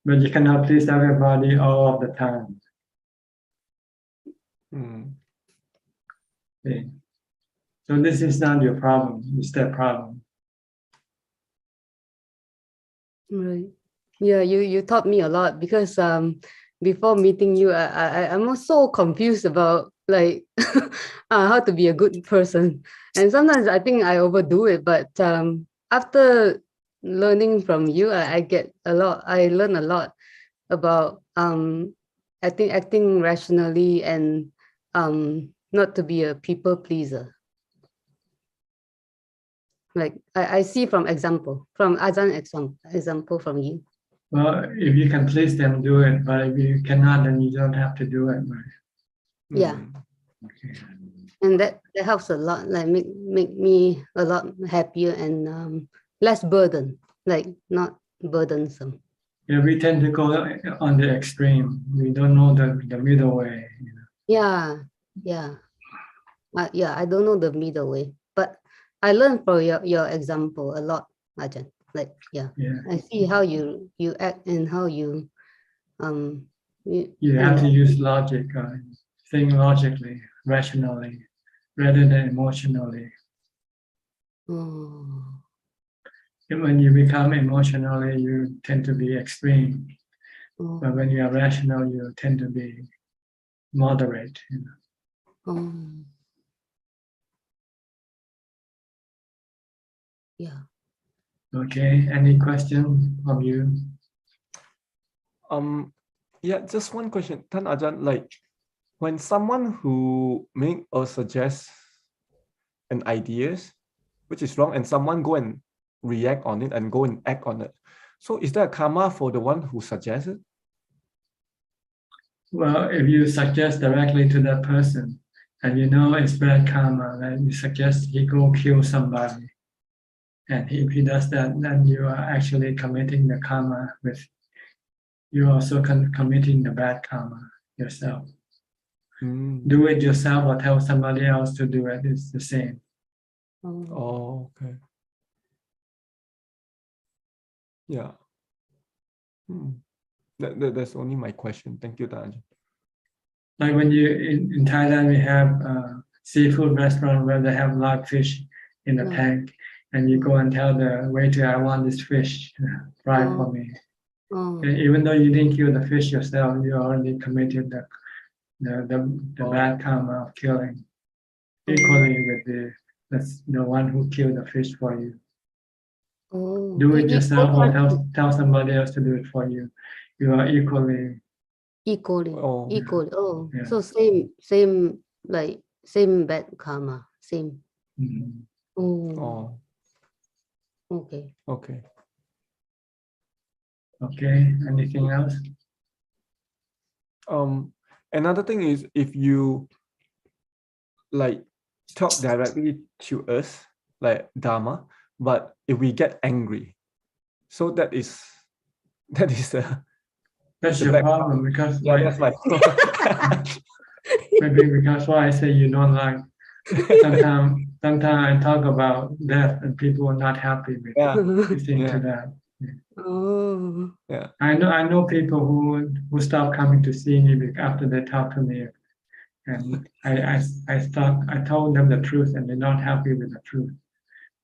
but you cannot please everybody all of the time. Okay. So this is not your problem, it's their problem. Right. Yeah, you taught me a lot, because before meeting you, I'm also confused about, like, how to be a good person. And sometimes I think I overdo it, but after learning from you, I learn a lot about I think acting rationally and not to be a people pleaser. Like I see from Ajahn example from you. Well, if you can please them, do it. But if you cannot, then you don't have to do it. Right? Yeah. Okay. And that helps a lot. Like make me a lot happier and less burden. Like not burdensome. Yeah, we tend to go on the extreme. We don't know the middle way. Yeah. I don't know the middle way, but I learned from your example a lot, Ajahn. Like I see how you act and how you you have to use logic, think logically, rationally, rather than emotionally. Oh. When you become emotionally, you tend to be extreme. But when you are rational, you tend to be moderate. Yeah. Okay. Any question from you? Yeah, just one question, Tan Ajahn. Like, when someone who make or suggest an ideas which is wrong, and someone go and react on it and go and act on it, So is there a karma for the one who suggests it? Well, if you suggest directly to that person and you know it's bad karma, then you suggest he go kill somebody. And if he does that, then you are actually committing the karma with, you're also committing the bad karma yourself. Do it yourself or tell somebody else to do it, it's the same. Oh, okay. Yeah. That's only my question. Thank you, Ajaan. Like when you, in Thailand, we have a seafood restaurant where they have live fish in the tank. And you go and tell the waiter, I want this fish fried for me. And even though you didn't kill the fish yourself, you already committed the bad karma of killing. Equally with the one who killed the fish for you. Do it yourself or tell somebody else to do it for you. You are equally. Yeah. So same like same bad karma, same. Okay. Okay, anything else? Another thing is if you like talk directly to us, like Dharma, but if we get angry, so that is that's your problem because that's my maybe because why I say you don't like. Sometimes I talk about death and people are not happy with listening to that. Yeah. I know people who stop coming to see me after they talk to me, and I told them the truth and they're not happy with the truth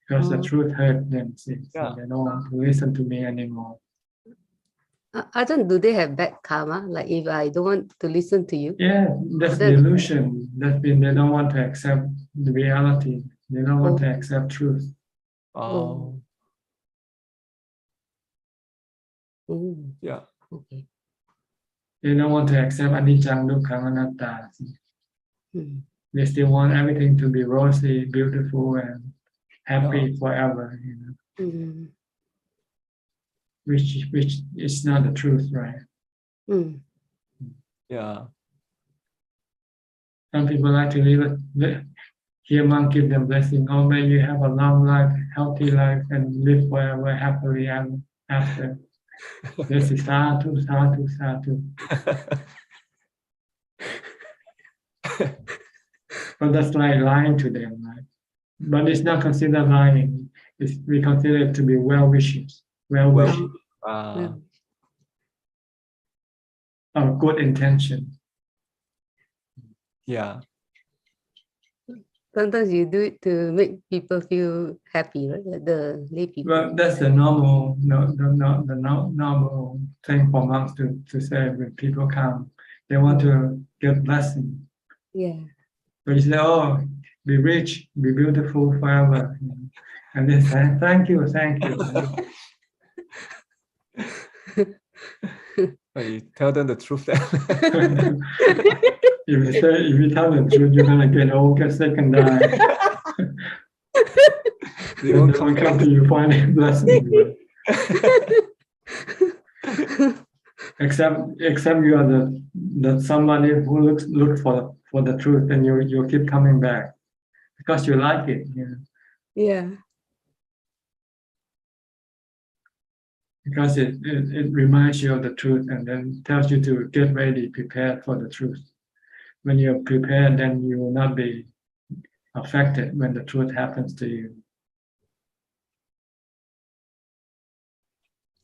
because the truth hurt them. So they don't want to listen to me anymore. Ajaan, do they have bad karma? Like if I don't want to listen to you? Yeah, that's the illusion. That means they don't want to accept the reality. They don't want to accept truth. Yeah. Okay. They don't want to accept anicca, dukkha, anatta. They still want everything to be rosy, beautiful, and happy forever. Which is not the truth, right? Yeah. Some people like to hear monk give them blessing. Oh, may you have a long life, healthy life, and live forever happily ever after. This is sadhu, sadhu, sadhu. But that's like lying to them, right? But it's not considered lying. We consider it to be well wishes, of good intention. Yeah. Sometimes you do it to make people feel happy, right? Like the lay people. Well, that's the normal thing for monks to say when people come. They want to get blessing. Yeah. But you say, oh, be rich, be beautiful forever. And they say, thank you, thank you. You tell them the truth then. If you tell the truth, you're gonna get old, get sick, and die. They won't come to you for any blessing. Except you are the somebody who look for the truth, and you keep coming back because you like it. Yeah. Because it reminds you of the truth and then tells you to get ready, prepared for the truth. When you're prepared, then you will not be affected when the truth happens to you.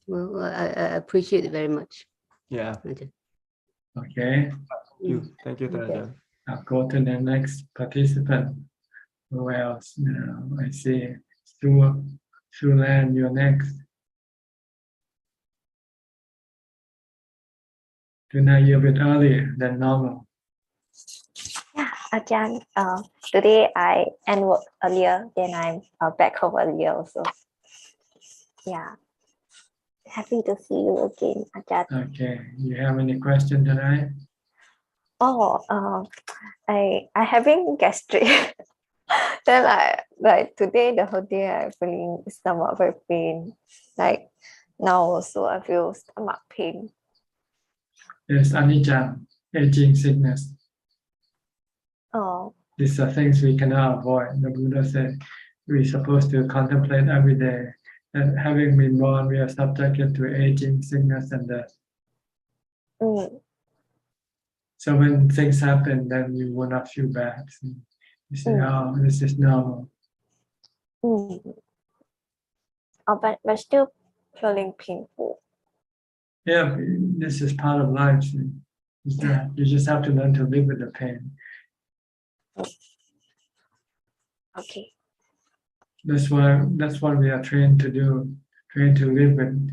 Well, I appreciate it very much. Yeah. Okay. Thank you, Ajaan. I'll go to the next participant. Who else? I see. Sulan, you're next. Tonight you're a bit earlier than normal. Yeah, Ajaan, today I end work earlier, then I'm back home earlier also. Yeah, happy to see you again, Ajaan. Okay, you have any question tonight? Oh, I having gastric. Then like today the whole day I feeling stomach very pain, like now also I feel stomach pain. There's Ajaan, aging sickness. Oh. These are things we cannot avoid. The Buddha said we're supposed to contemplate every day that having been born, we are subjected to aging, sickness, and death. So when things happen, then you will not feel bad. You say, oh, this is normal. Oh, but still feeling painful. Yeah, this is part of life. You just have to learn to live with the pain. Okay. That's what we are trained to do, trained to live with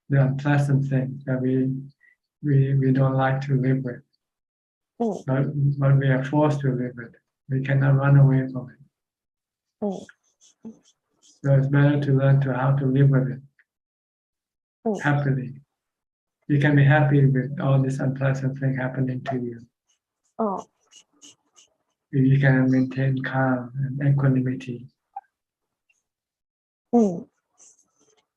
the unpleasant things that we don't like to live with. But we are forced to live with. We cannot run away from it. So it's better to learn to how to live with it happily. You can be happy with all this unpleasant thing happening to you. If you can maintain calm and equanimity.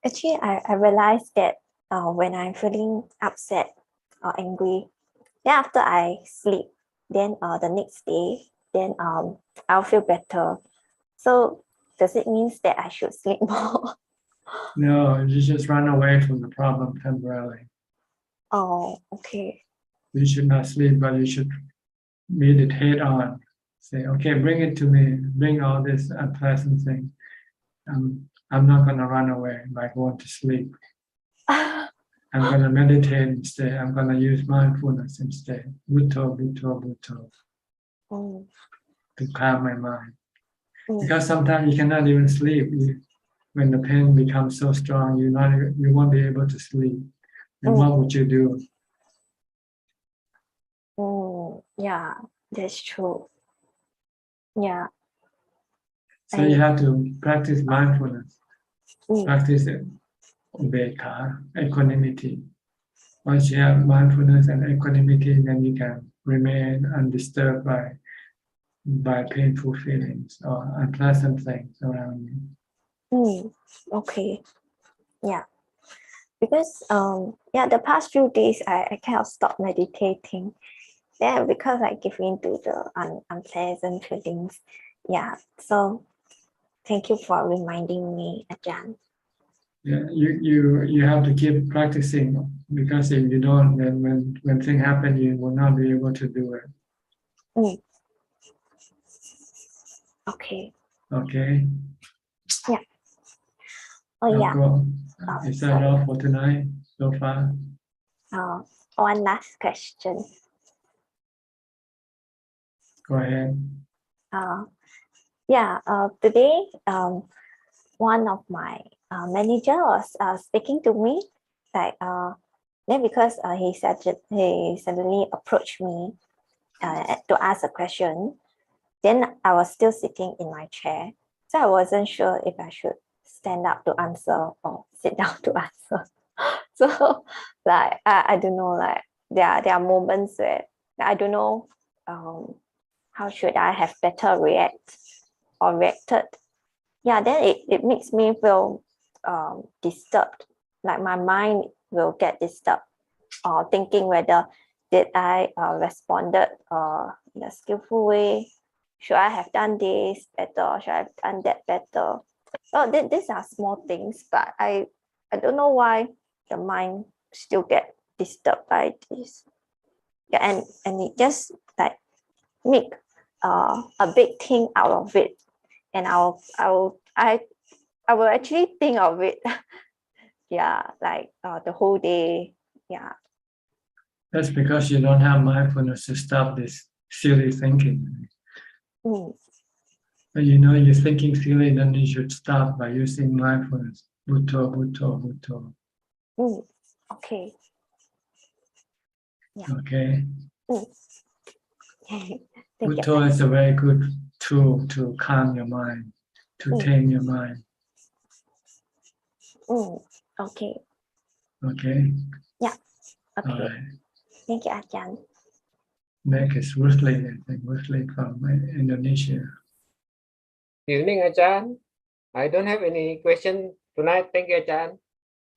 Actually, I realized that when I'm feeling upset or angry, then after I sleep, then the next day, then I'll feel better. So does it mean that I should sleep more? No, you just run away from the problem temporarily. Oh, okay. You should not sleep, but you should meet it head on. Say, okay, bring it to me. Bring all this unpleasant thing. I'm not going to run away by going to sleep. I'm going to meditate instead. I'm going to use mindfulness instead. Bhutto, bhutto, bhutto. To calm my mind. Because sometimes you cannot even sleep. When the pain becomes so strong, you won't be able to sleep. And what would you do? Yeah, that's true. Yeah. So you have to practice mindfulness. Practice ubeka, equanimity. Once you have mindfulness and equanimity, then you can remain undisturbed by painful feelings or unpleasant things around you. Okay. Yeah. Because the past few days I kind of stopped meditating. Yeah, because I give in to the unpleasant feelings. Yeah. So thank you for reminding me, Ajaan. Yeah, you have to keep practicing, because if you don't, then when things happen, you will not be able to do it. Okay. Okay. Yeah. Oh yeah. Is that all for tonight so far? One last question. Go ahead. Today one of my manager was speaking to me, like then because he suddenly approached me to ask a question. Then I was still sitting in my chair, so I wasn't sure if I should stand up to answer or sit down to answer. So like I don't know, like there are moments where I don't know how should I have better reacted. Yeah, then it makes me feel disturbed, like my mind will get disturbed, or thinking whether did I responded in a skillful way. Should I have done this better, or should I have done that better? Oh, these are small things, but I don't know why the mind still get disturbed by this. Yeah, and it just like make a big thing out of it, and I will actually think of it. Yeah, like the whole day. Yeah. That's because you don't have mindfulness to stop this silly thinking. But you're thinking silly, then you should stop by using mindfulness. Bhutto, bhutto, bhutto. Okay. Yeah. Okay. Bhutto is a very good tool to calm your mind, to tame your mind. Okay. Okay. Yeah. Okay. All right. Thank you, Ajaan. Next is Rusli, I think Rusli from Indonesia. Evening, Ajaan. I don't have any question tonight. Thank you, Ajaan.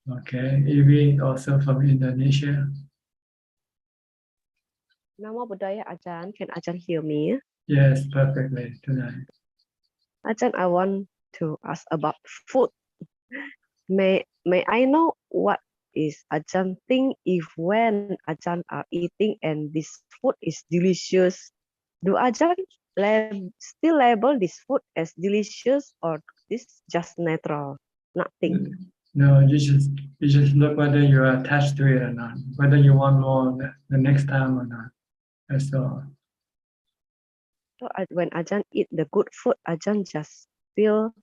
Okay, Evie also from Indonesia. Namo Buddhaya, Ajahn. Can Ajahn hear me? Yes, perfectly tonight. Ajahn, I want to ask about food. May I know what is Ajahn think if when Ajahn are eating and this food is delicious, do Ajahn still label this food as delicious or this just natural? Nothing. No, you just look whether you are attached to it or not, whether you want more the next time or not. That's all. So when Ajahn eat the good food, Ajahn just feel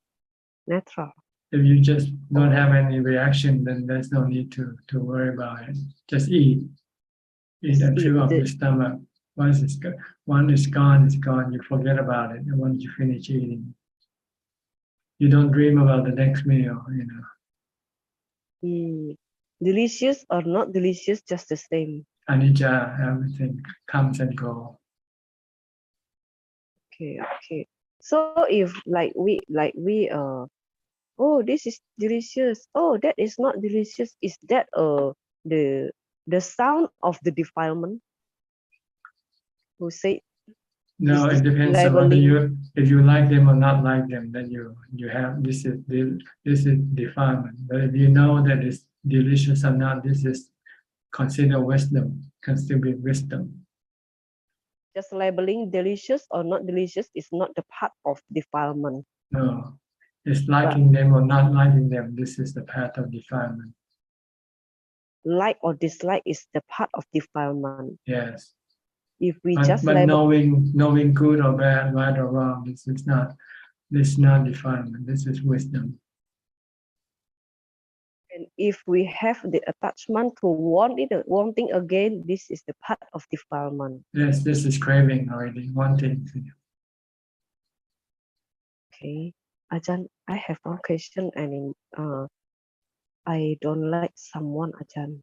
natural. If you just don't have any reaction, then there's no need to worry about it. Just eat and fill up your stomach. Once it's gone, it's gone. You forget about it. And once you finish eating, you don't dream about the next meal. Delicious or not delicious, just the same. Anicca, everything comes and goes. Okay. So if oh, this is delicious. Oh, that is not delicious. Is that the sound of the defilement? Who say? No, it depends on whether if you like them or not like them. Then you have this is defilement. But if you know that it's delicious or not, this is considered wisdom. Can still be wisdom. Just labeling delicious or not delicious is not the part of defilement. No, it's liking them or not liking them. This is the path of defilement. Like or dislike is the part of defilement. Yes. If we but label, knowing good or bad, right or wrong, this is not defilement. This is wisdom. And if we have the attachment to wanting again, this is the part of defilement. Yes, this is craving already, wanting. Okay, Ajahn, I have one question, and I don't like someone, Ajahn.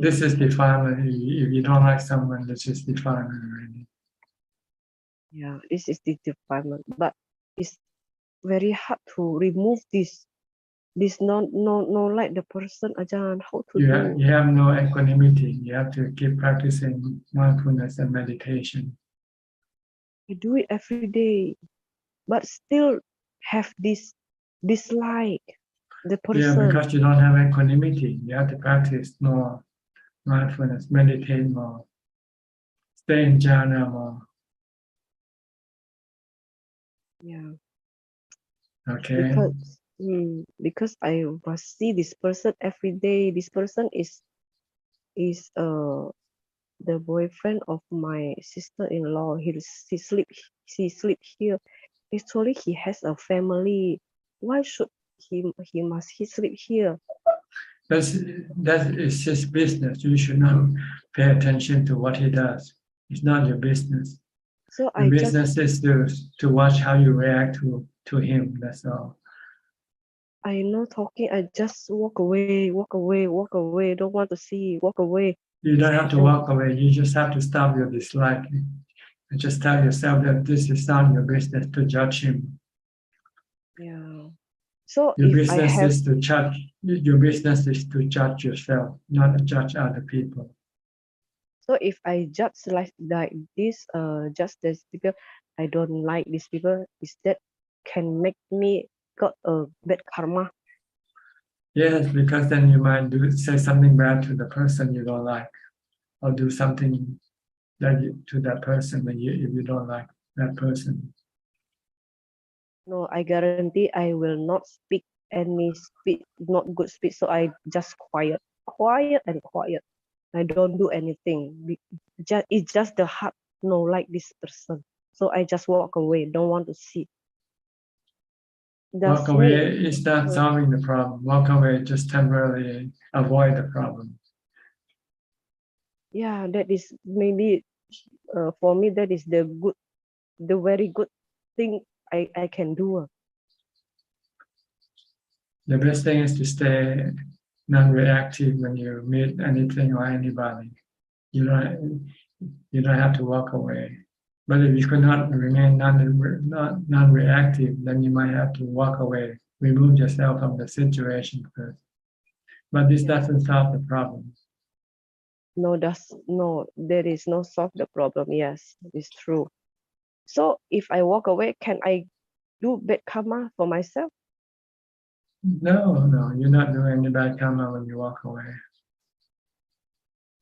This is defilement. If you don't like someone, this is defilement already. Yeah, this is the defilement, but it's very hard to remove this no like the person, Ajahn. How to do? You have no equanimity. You have to keep practicing mindfulness and meditation. I do it every day, but still have this dislike the person. Yeah, because you don't have equanimity. You have to practice more mindfulness, meditate more, stay in jhana more. Yeah. Okay. Because I must see this person every day. This person is the boyfriend of my sister-in-law. He sleep here. Actually, he has a family. Why should he sleep here? That is his business. You should not pay attention to what he does. It's not your business. So your business is to watch how you react to him. That's all. I know talking. I just walk away. Don't want to see. Walk away. You don't have to walk away. You just have to stop your dislike. And just tell yourself that this is not your business to judge him. Yeah. So your business is to judge. Your business is to judge yourself, not to judge other people. So if I judge like this, just this people, I don't like these people. Is that can make me got a bad karma? Yes, because then you might say something bad to the person you don't like, or do something to that person if you don't like that person. No, I guarantee I will not speak not good speech. So I just quiet. I don't do anything. It's just the heart no like this person. So I just walk away. Don't want to see. Walk away is not solving the problem. Walk away just temporarily avoid the problem. Yeah, that is maybe for me that is the very good thing I can do. The best thing is to stay non-reactive when you meet anything or anybody. You don't have to walk away. But if you could not remain non-reactive, then you might have to walk away remove yourself from the situation first. But this doesn't solve the problem. No, there is no solve the problem. Yes, it's true. So if I walk away, can I do bad karma for myself? No, you're not doing any bad karma when you walk away.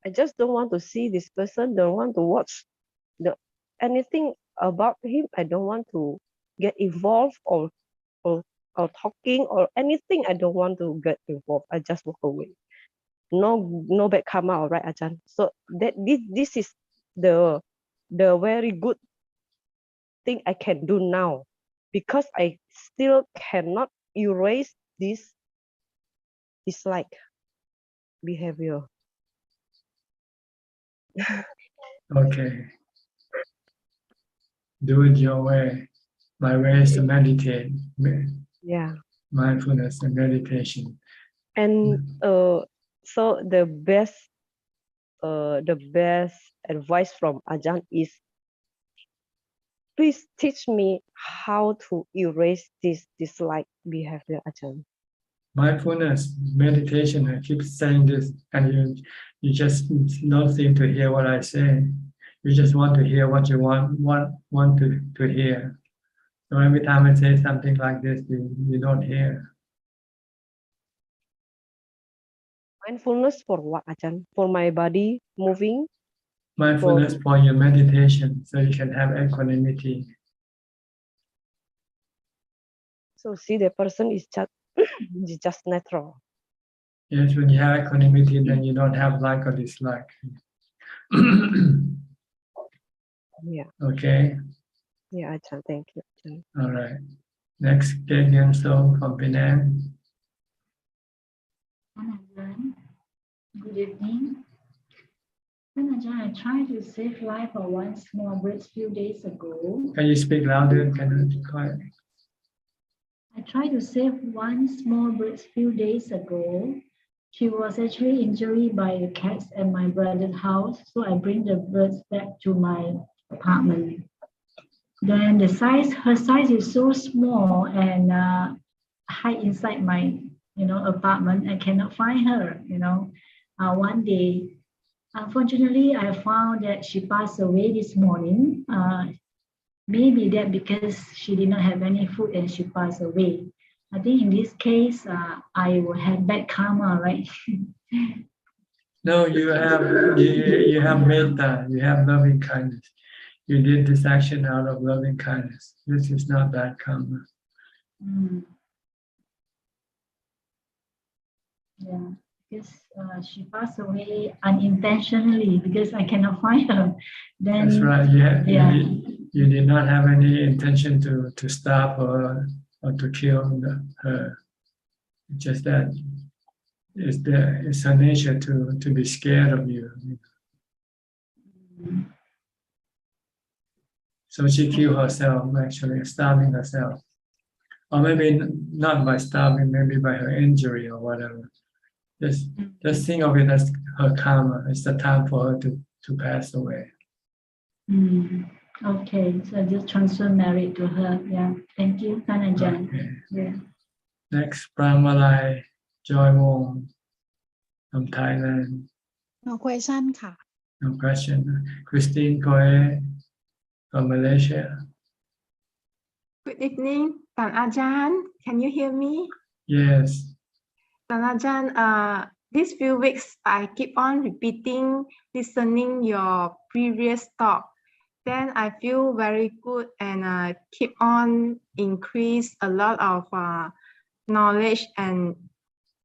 I just don't want to see this person, don't want to watch anything about him. I don't want to get involved or talking or anything. I don't want to get involved. I just walk away. No bad karma, all right, Ajahn. So that this is the very good thing I can do now, because I still cannot erase this dislike behavior. Okay. Do it your way. My way is to meditate. Yeah. Mindfulness and meditation. And so the best advice from Ajahn is, please teach me how to erase this dislike behavior, Ajahn. Mindfulness, meditation, I keep saying this, and you just don't seem to hear what I say. You just want to hear what you want to hear. So every time I say something like this, you don't hear. Mindfulness for what, Ajahn? For my body moving? Mindfulness for your meditation, so you can have equanimity. So see, the person is just natural. Yes, when you have equanimity, then you don't have like or dislike. Yeah. Okay. Yeah, Ajahn, thank you, Ajahn. All right. Next, Kagan So from Penang. Good evening. Ajahn, I tried to save life for one small breath few days ago. Can you speak louder? Can you quiet? I tried to save one small breath few days ago. She was actually injured by the cats at my brother's house, so I bring the birds back to my apartment. Then her size is so small and hide inside my, apartment. I cannot find her. One day, unfortunately, I found that she passed away this morning. Maybe that because she did not have any food and she passed away. I think in this case, I will have bad karma, right? No, you have metta, you have loving kindness. You did this action out of loving kindness. This is not bad karma. Yeah, because she passed away unintentionally because I cannot find her. Then, that's right. You did not have any intention to stop her or to kill her. It's just that it's her nature to be scared of you. So she killed herself, actually, starving herself. Or maybe not by starving, maybe by her injury or whatever. Just think of it as her karma. It's the time for her to pass away. Okay, so I just transfer merit to her. Yeah, thank you, Ajahn. Okay. Yeah. Next, Pramalai Joy Wong from Thailand. No question ค่ะ No question. Christine Koe from Malaysia. Good evening, Tan Ajahn. Can you hear me? Yes. Tan Ajahn, these few weeks I keep on repeating, listening your previous talk. Then I feel very good and keep on increase a lot of knowledge and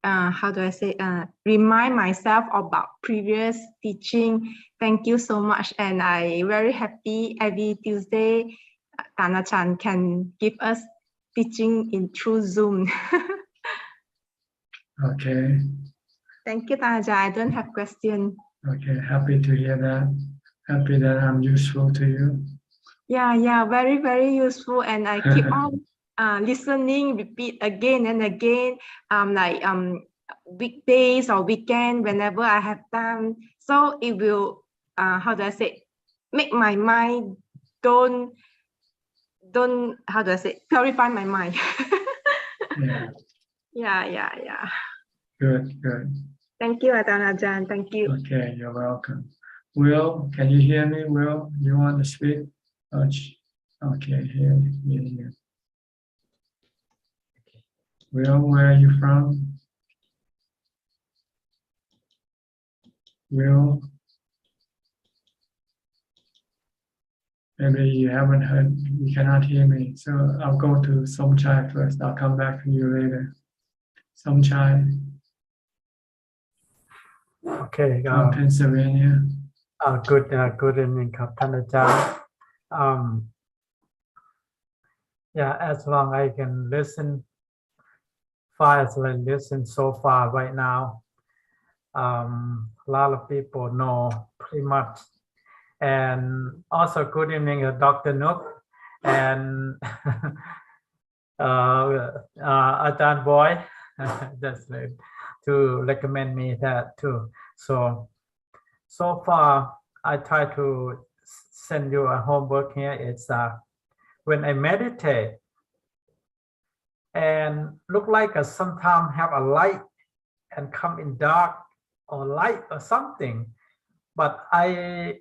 how do I say, remind myself about previous teaching. Thank you so much. And I very happy every Tuesday, Tan Ajahn can give us teaching through Zoom. Okay. Thank you, Tan Ajahn. I don't have question. Okay, happy to hear that. Happy that I'm useful to you. Yeah, very, very useful. And I keep on listening, repeat again and again, like weekdays or weekend, whenever I have time. So it will, how do I say, make my mind don't, how do I say, purify my mind. Yeah. Good. Thank you, Ajahn. Thank you. Okay, you're welcome. Will, can you hear me? Will, you want to speak? Okay, here. Will, where are you from? Will, maybe you haven't heard, you cannot hear me. So I'll go to Suchart first. I'll come back to you later. Suchart Okay. from Pennsylvania. Good evening, ครับ ท่านอาจารย์ Yeah, as long I can listen, far as I listen so far right now, a lot of people know pretty much. And also good evening, Dr. Nook and Ajahn Boy, just like to recommend me that too. So far, I try to send you a homework here. It's when I meditate and look like sometimes have a light and come in dark or light or something, but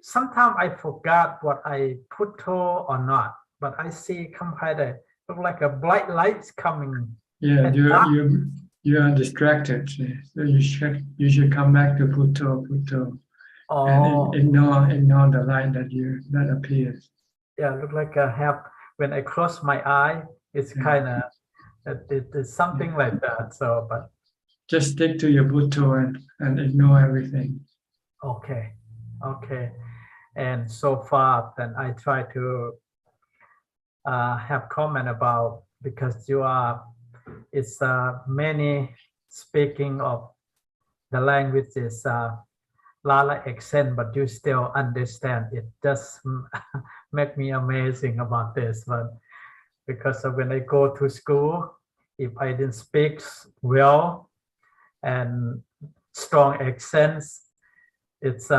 sometimes I forgot what I put to or not, but I see come kind of look like a bright lights coming. Yeah, you are distracted, so you should come back to Putto. And ignore the light that appears. Yeah, look like I have, when I close my eye, it's kind of it's something like that. So, but just stick to your Bhutto and ignore everything. Okay. And so far, then I try to have comment about, because it's many speaking of the language is Lala accent, but you still understand. It just make me amazing about this one, because when I go to school, if I didn't speak well and strong accents, it's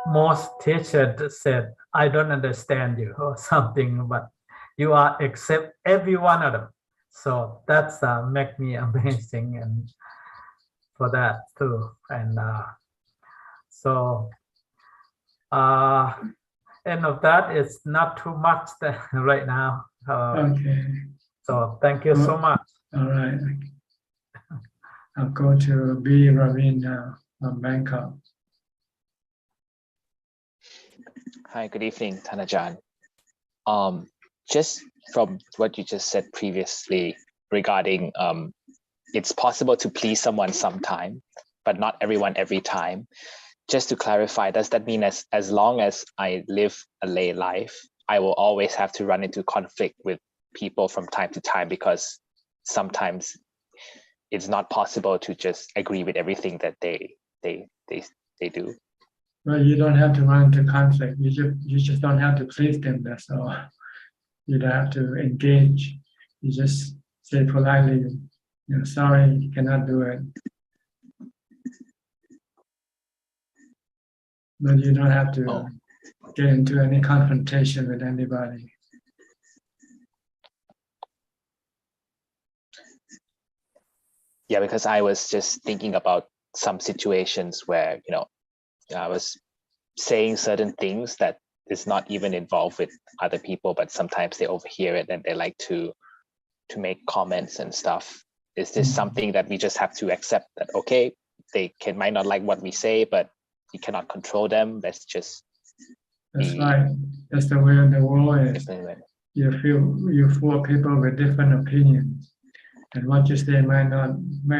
most teachers said, I don't understand you or something, but you are accept every one of them. So that's make me amazing, and for that too. And so end of that, it's not too much right now. Okay. So thank you so much. All right. I'll go to B. Ravin now from Bangkok. Hi, good evening, Ajahn. Just from what you just said previously regarding it's possible to please someone sometime, but not everyone every time. Just to clarify, does that mean as long as I live a lay life, I will always have to run into conflict with people from time to time, because sometimes it's not possible to just agree with everything that they do? Well, you don't have to run into conflict. You just don't have to please them. That's all. You don't have to engage. You just say politely, sorry, you cannot do it. But you don't have to get into any confrontation with anybody. Yeah, because I was just thinking about some situations where, I was saying certain things that is not even involved with other people, but sometimes they overhear it and they like to make comments and stuff. Is this something that we just have to accept that, okay, they might not like what we say, but you cannot control them. Let's just That's right. That's the way the world is. You fool people with different opinions, and what you say might not be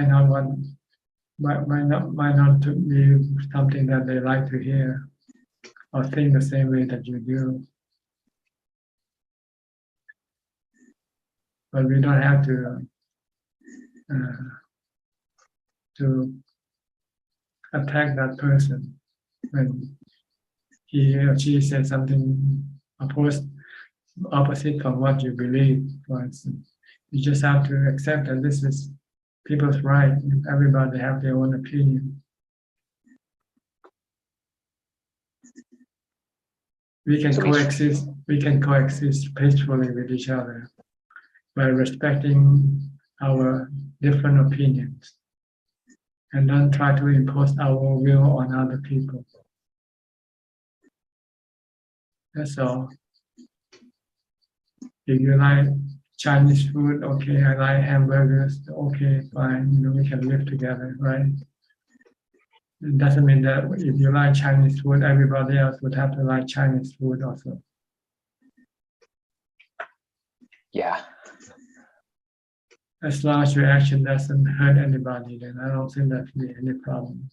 something that they like to hear or think the same way that you do. But we don't have to attack that person when he or she says something opposite from what you believe. For instance, you just have to accept that this is people's right. Everybody have their own opinion. We can coexist. We can coexist peacefully with each other by respecting our different opinions, and don't try to impose our will on other people. That's all. If you like Chinese food, okay, I like hamburgers, okay, fine, we can live together, right? It doesn't mean that if you like Chinese food, everybody else would have to like Chinese food also. Yeah. As long as your action doesn't hurt anybody, then I don't think that will be any problem.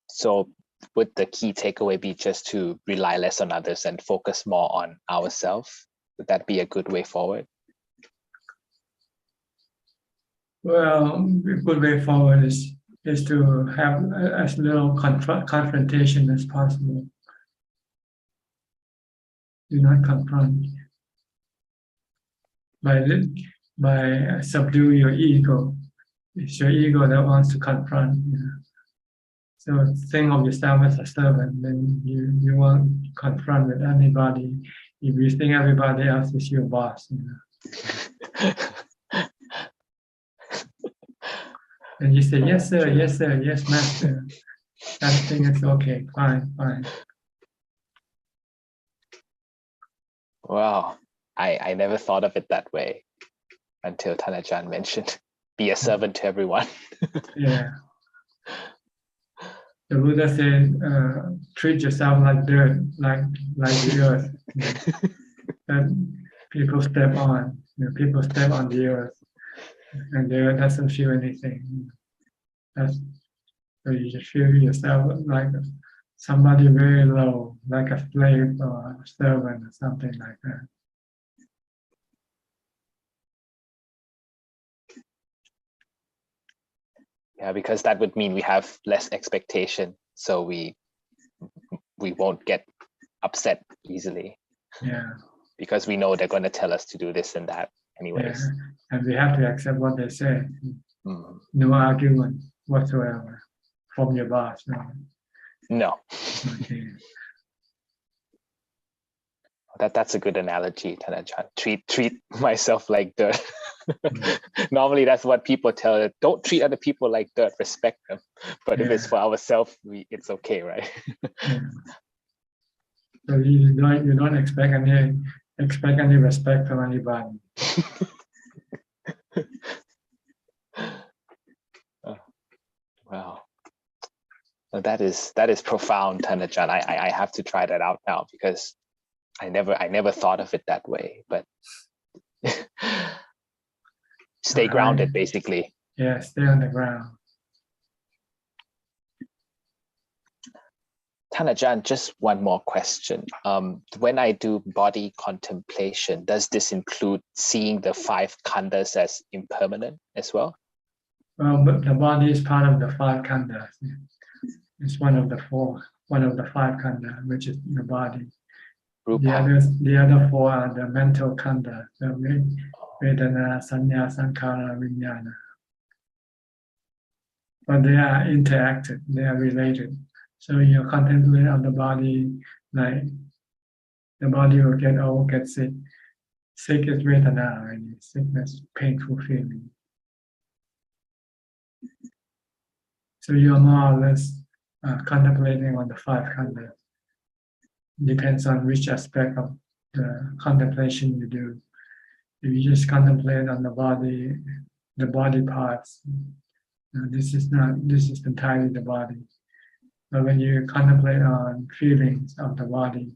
So would the key takeaway be just to rely less on others and focus more on ourselves? Would that be a good way forward? Well, a good way forward is to have as little confrontation as possible. Do not confront. By subdue your ego. It's your ego that wants to confront. So think of yourself as a servant, then you won't confront with anybody if you think everybody else is your boss. And you say, yes, sir, yes, sir, yes, master. That thing is okay, fine, fine. Wow, I never thought of it that way until Ajaan mentioned, be a servant to everyone. Yeah. The Buddha said, treat yourself like dirt, like the earth. And people step on, people step on the earth, and the earth doesn't feel anything. So you just feel yourself like somebody very low, like a slave or a servant or something like that. Yeah, because that would mean we have less expectation, so we won't get upset easily. Yeah. Because we know they're going to tell us to do this and that anyways. Yeah. And we have to accept what they say. No argument whatsoever from your boss. No. Okay. That's a good analogy, Ajaan. Treat myself like dirt. Normally, that's what people tell us. Don't treat other people like dirt. Respect them. But if it's for ourselves, it's okay, right? Yeah. So you don't expect any respect from anybody. Wow. So that is profound, Ajaan. I have to try that out now because I never thought of it that way. But stay grounded, basically. Yeah, stay on the ground. Ajaan, just one more question. When I do body contemplation, does this include seeing the 5 khandhas as impermanent as well? Well, but the body is part of the 5 khandhas. It's one of the 5 khandhas, which is the body. The other 4 are the mental khandhas, the Vedana, Sanya, Sankhara, Vijnana. But they are interacted, they are related. So you contemplate on the body, like the body will get old, get sick. Sick is Vedana, and sickness, painful feeling. So you are more or less contemplating on the 5 khandhas. Depends on which aspect of the contemplation you do. If you just contemplate on the body parts, this is entirely the body. But when you contemplate on feelings of the body,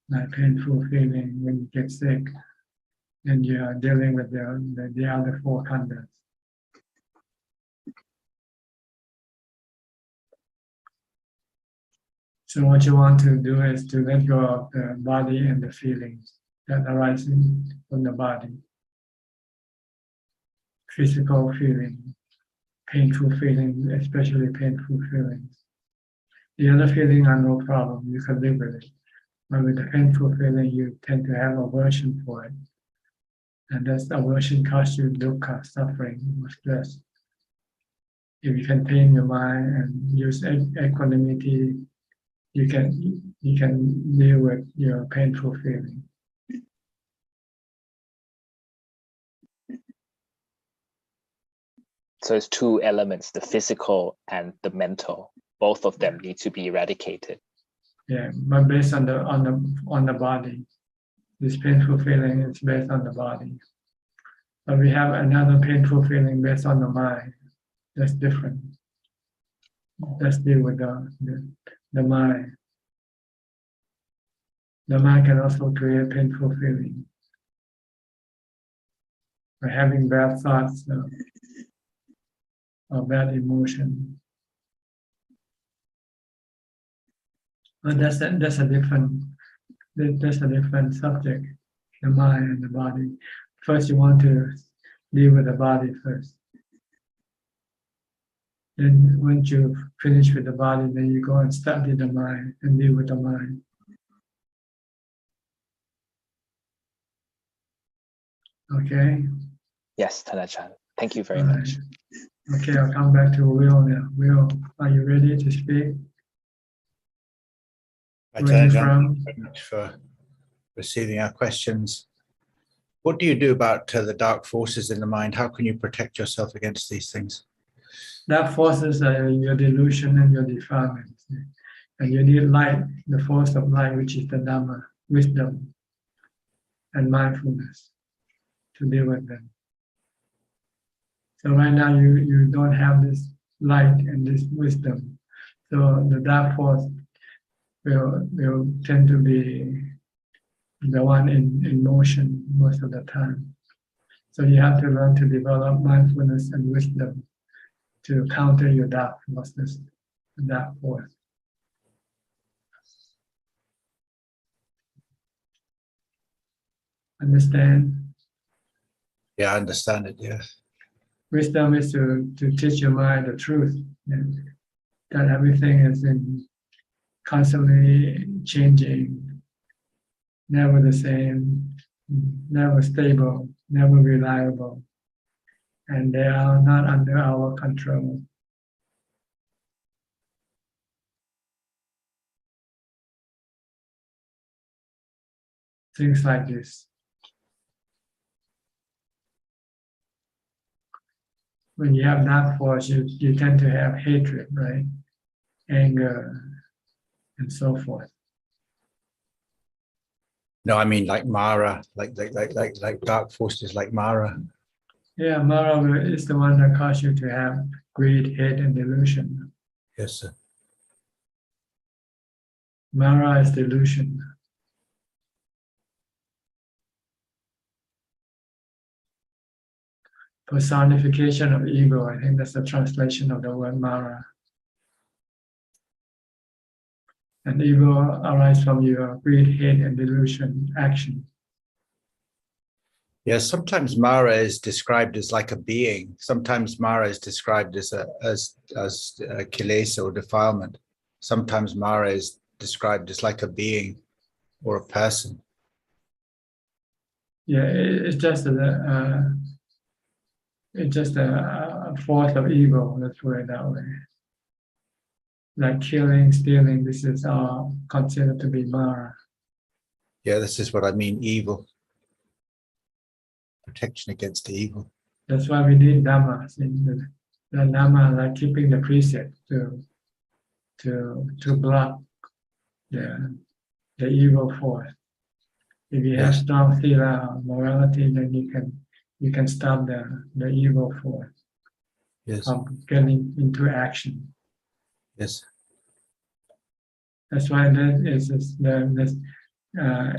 like painful feeling when you get sick, then you are dealing with the other 4 khandhas. So what you want to do is to let go of the body and the feelings that arise from the body. Physical feeling, painful feeling, especially painful feelings. The other feeling are no problem, you can live with it. But with the painful feeling, you tend to have aversion for it. And that aversion causes you dukkha, suffering, stress. If you can tame your mind and use equanimity, you can deal with your painful feeling. So it's two elements, the physical and the mental. Both of them need to be eradicated. Yeah, but based on the body. This painful feeling is based on the body. But we have another painful feeling based on the mind. That's different. Let's deal with the mind. The mind can also create painful feeling. By having bad thoughts or bad emotion. But that's a different subject, the mind and the body. First, you want to deal with the body first. Then once you finish with the body, then you go and study the mind and deal with the mind. Okay? Yes, Tanachan. Thank you very All much. right. Okay, I'll come back to Will now. Will, are you ready to speak? Where are you from? Thank you very much for receiving our questions. What do you do about the dark forces in the mind? How can you protect yourself against these things? Dark forces are your delusion and your defilement. And you need light, the force of light, which is the Dharma, wisdom, and mindfulness to deal with them. So right now you don't have this light and this wisdom. So the dark force will tend to be the one in motion most of the time. So you have to learn to develop mindfulness and wisdom to counter your dark forces, the dark force. Understand? Yeah, I understand it, yes. Wisdom is to teach your mind the truth, and that everything is constantly changing, never the same, never stable, never reliable, and they are not under our control. Things like this. When you have dark force, you tend to have hatred, right? Anger, and so forth. No, I mean like Mara, like dark forces like Mara. Yeah, Mara is the one that causes you to have greed, hate, and delusion. Yes, sir. Mara is delusion. Personification of ego, I think that's the translation of the word Mara. And ego arises from your greed, hate, and delusion action. Yes, sometimes Mara is described as like a being. Sometimes Mara is described as kilesa or defilement. Sometimes Mara is described as like a being or a person. Yeah, it's just a force of ego. Let's put it that way. Like killing, stealing. This is all considered to be Mara. Yeah, this is what I mean. Evil. Protection against the evil. That's why we need Dharma. The Dharma, like keeping the precept to block the evil force. If you have strong sila morality, then you can stop the evil force from getting into action. Yes. That's why that is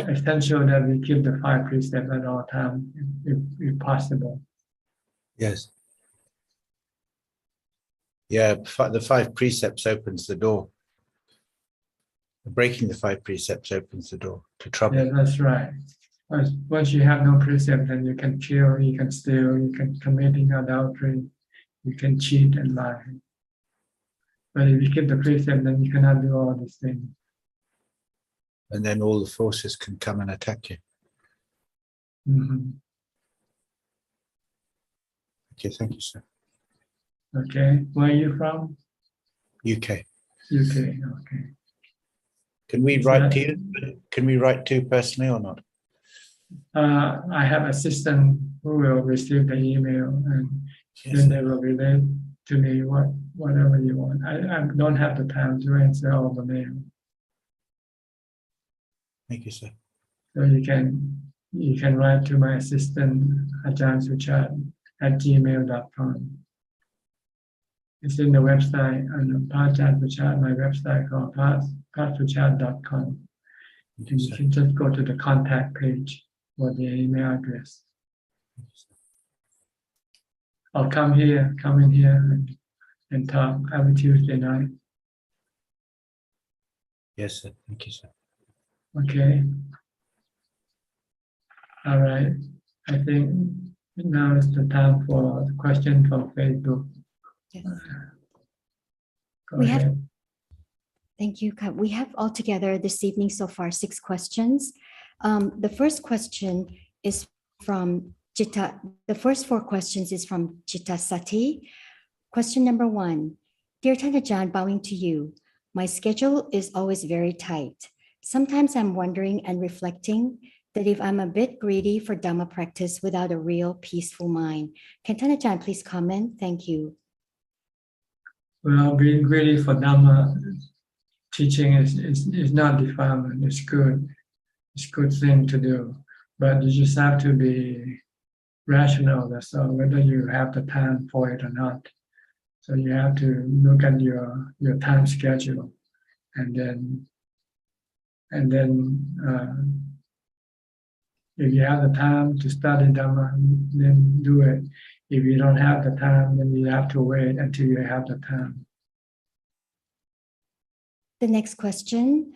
essential that we keep the 5 precepts at all times, if possible. Yes. Yeah, the 5 precepts opens the door. Breaking the 5 precepts opens the door to trouble. Yeah, that's right. Once you have no precept, then you can kill, you can steal, you can committing adultery, you can cheat and lie. But if you keep the precept, then you cannot do all these things. And then all the forces can come and attack you. Mm-hmm. Okay, thank you, sir. Okay, where are you from? UK. UK, okay. Can we write to you? Can we write to you personally or not? I have an assistant who will receive the email, and Yes, then they will relate to me whatever you want. I don't have the time to answer all the mail. thank you, sir. So you can write to my assistant Ajaan Suchart at gmail.com. It's in the website on Ajaan Suchart, my website called suchart.com. And you can just go to the contact page for the email address. I'll come in here and talk every Tuesday night. Yes, sir. Thank you, sir. Okay. All right. I think now is the time for the question from Facebook. Yes. Go We ahead. have, thank you. We have altogether this evening so far 6 questions. The first question is from Chitta. The first 4 questions is from Chitta Sati. Question number 1. Dear Ajaan, bowing to you. My schedule is always very tight. Sometimes I'm wondering and reflecting that if I'm a bit greedy for Dhamma practice without a real peaceful mind. Can Ajaan please comment? Thank you. Well, being greedy for Dhamma teaching is not defilement. It's good. It's a good thing to do. But you just have to be rational. That's all, whether you have the time for it or not. So you have to look at your time schedule, and then if you have the time to study Dhamma, then do it. If you don't have the time, then you have to wait until you have the time. The next question.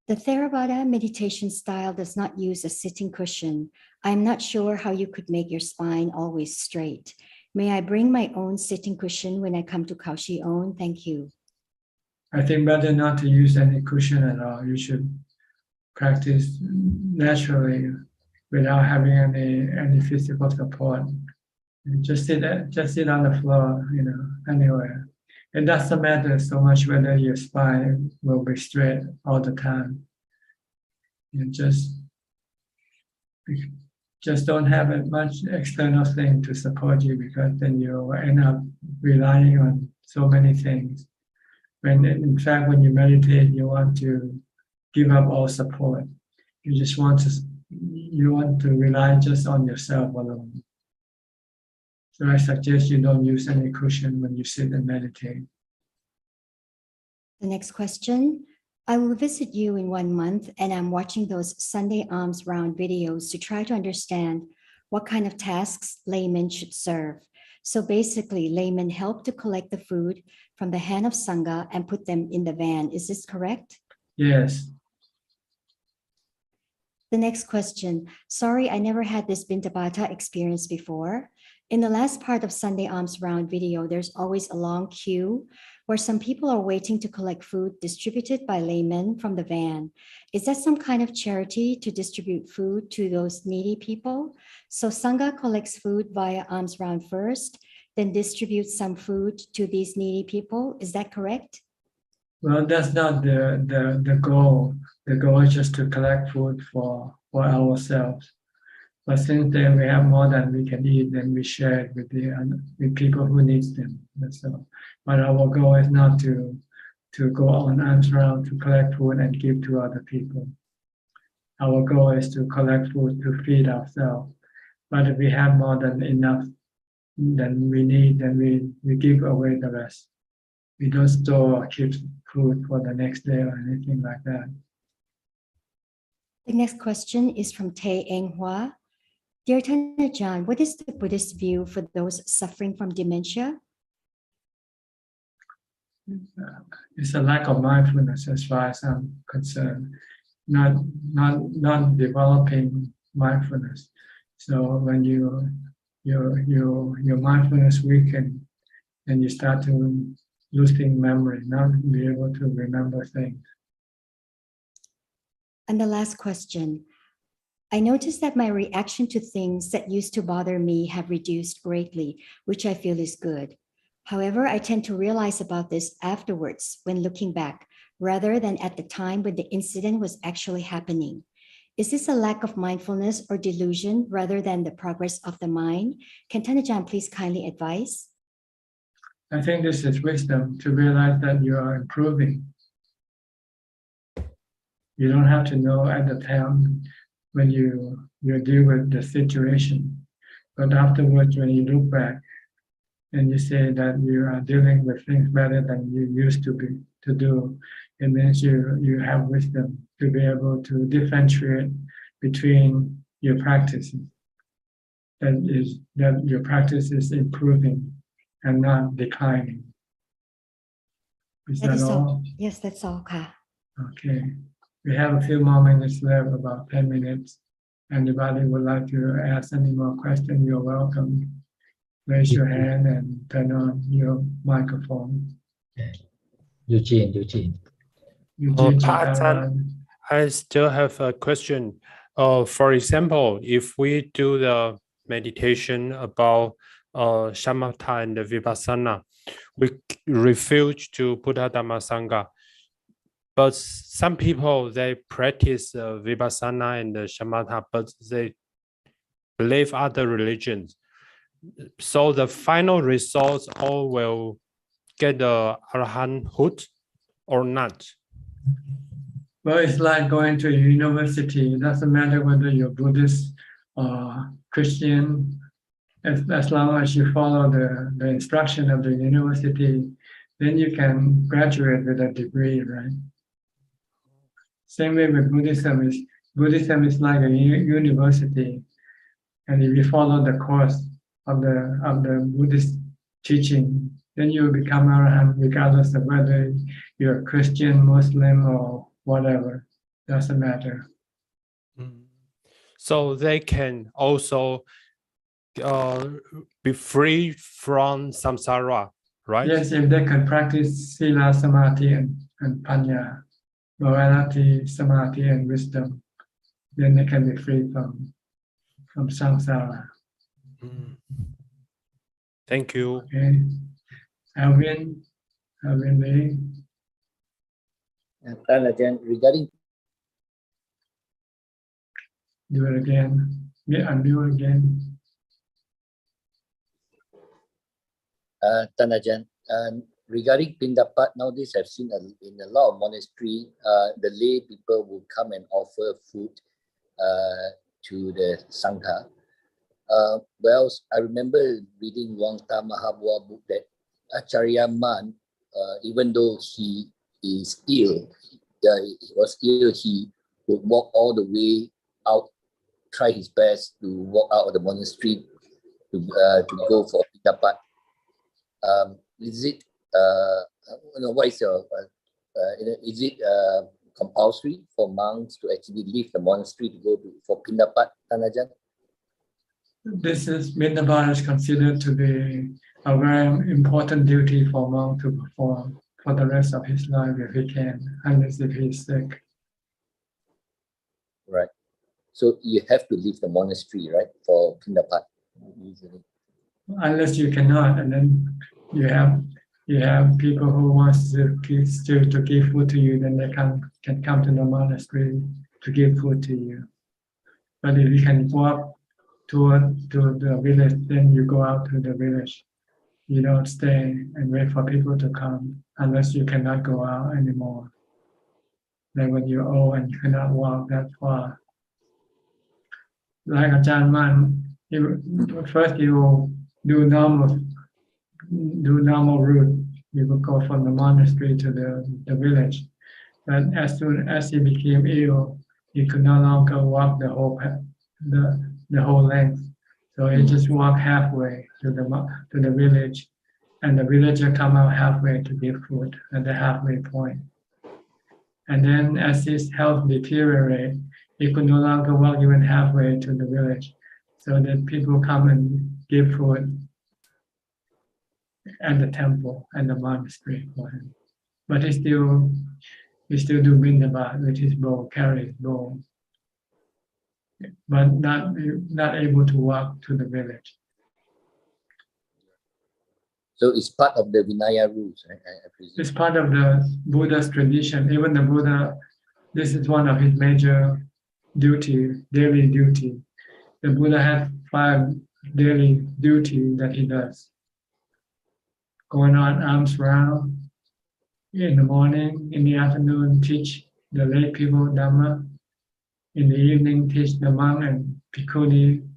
The Theravada meditation style does not use a sitting cushion. I'm not sure how you could make your spine always straight. May I bring my own sitting cushion when I come to Kaushi On? Thank you. I think better not to use any cushion at all. You should practice naturally without having any physical support. And just sit on the floor, anywhere. It doesn't matter so much whether your spine will be straight all the time. You just don't have as much external thing to support you, because then you end up relying on so many things. When in fact, when you meditate, you want to give up all support. You want to rely just on yourself alone. So I suggest you don't use any cushion when you sit and meditate. The next question. I will visit you in 1 month, and I'm watching those Sunday Alms Round videos to try to understand what kind of tasks laymen should serve. So basically, laymen help to collect the food from the hand of Sangha and put them in the van. Is this correct? Yes. The next question. Sorry, I never had this Bintabata experience before. In the last part of Sunday Alms Round video, there's always a long queue where some people are waiting to collect food distributed by laymen from the van. Is that some kind of charity to distribute food to those needy people? So Sangha collects food via Alms Round first, then distributes some food to these needy people. Is that correct? Well, that's not the goal. The goal is just to collect food for ourselves. But since then we have more than we can eat, then we share it with people who need them. That's all. But our goal is not to go on arms round to collect food and give to other people. Our goal is to collect food to feed ourselves. But if we have more than enough than we need, then we give away the rest. We don't store or keep food for the next day or anything like that. The next question is from Tae Eng Hua. Dear Ajaan, what is the Buddhist view for those suffering from dementia? It's a lack of mindfulness as far as I'm concerned, not developing mindfulness. So when your mindfulness weakens, then you start to losing memory, not be able to remember things. And the last question. I noticed that my reaction to things that used to bother me have reduced greatly, which I feel is good. However, I tend to realize about this afterwards when looking back, rather than at the time when the incident was actually happening. Is this a lack of mindfulness or delusion rather than the progress of the mind? Can Tanajan please kindly advise? I think this is wisdom to realize that you are improving. You don't have to know at the time when you deal with the situation, but afterwards when you look back and you say that you are dealing with things better than you used to do, it means you have wisdom to be able to differentiate between your practices. That your practice is improving and not declining. Is that all? Yes, that's all. Ka. Okay. We have a few more minutes left, about 10 minutes. Anybody would like to ask any more questions, you're welcome. Raise your hand and turn on your microphone. Eugene. Ajaan, I still have a question. For example, if we do the meditation about shamatha and the vipassana, we refuse to Buddha Dhamma Sangha. But some people, they practice vipassana and the shamatha, but they believe other religions. So the final results all will get the arahanthood or not? Well, it's like going to a university. It doesn't matter whether you're Buddhist or Christian. As long as you follow the instruction of the university, then you can graduate with a degree, right? Same way with Buddhism is like a university, and if you follow the course of the Buddhist teaching, then you will become arahant regardless of whether you're Christian, Muslim, or whatever. Doesn't matter. So they can also be free from samsara, right? Yes, if they can practice sila, samadhi, and panya, morality, samadhi, and wisdom, then they can be free from samsara. Thank you. Okay. Alvin Lee. Regarding Do it again. Yeah, undo again. Tanajan, regarding Pindapat, nowadays I've seen in a lot of monastery, the lay people will come and offer food to the Sangha. Well, I remember reading Wangta Mahabua book that Acharya Man, even though he is ill, he would walk all the way out, try his best to walk out of the monastery to go for Pindapat. Is it what is your is it compulsory for monks to actually leave the monastery to go for Pindapat, Tanajan? This is Pindapat is considered to be a very important duty for monk to perform for the rest of his life if he can, unless if he is sick. Right. So you have to leave the monastery, right, for Pindapat usually. Unless you cannot, and then you have people who wants to give food to you, then they can come to the monastery to give food to you. But if you can walk to the village, then you go out to the village. You don't stay and wait for people to come unless you cannot go out anymore. Like when you're old and you cannot walk that far. Like Ajaan Man, first you will do normal route. You will go from the monastery to the village. But as soon as he became ill, he could no longer walk the whole length. So he just walked halfway to the village, and the villager come out halfway to give food at the halfway point. And then as his health deteriorated, he could no longer walk even halfway to the village. So that people come and give food at the temple and the monastery for him. But he still do bindabat with his bowl, carry his bowl, but not able to walk to the village. So it's part of the Vinaya rules, right? I presume. It's part of the Buddha's tradition. Even the Buddha, this is one of his major daily duty. The Buddha had 5 daily duty that he does. Going on arms round in the morning, in the afternoon, teach the lay people Dharma. In the evening, teach the monk and bhikkhuni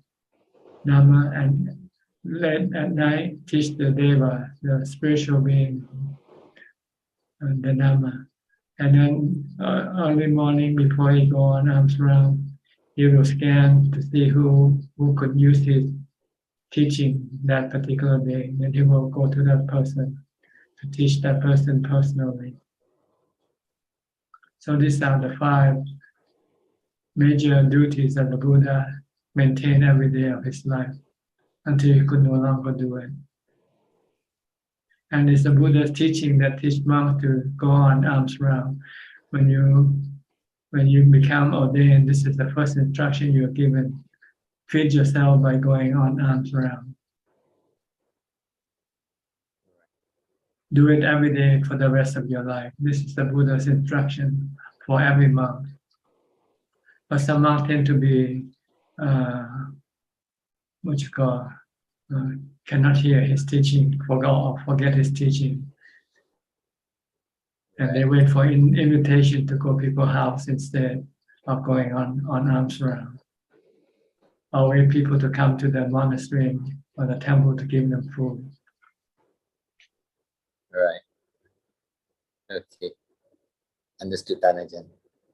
Dharma, and late at night, teach the Deva, the spiritual being, the Dharma. And then early morning, before he go on arms round, he will scan to see who could use his teaching that particular day. Then he will go to that person to teach that person personally. So these are the 5 major duties that the Buddha maintained every day of his life until he could no longer do it. And it's the Buddha's teaching that teach monks to go on arms round. When you become ordained, this is the first instruction you're given. Feed yourself by going on arms round. Do it every day for the rest of your life. This is the Buddha's instruction for every monk. But some monks tend to be cannot hear his teaching, forget his teaching. And they wait for invitation to go to people's house instead of going on arms round. Or wait people to come to the monastery or the temple to give them food. Right. Okay. Understood, Tanajan.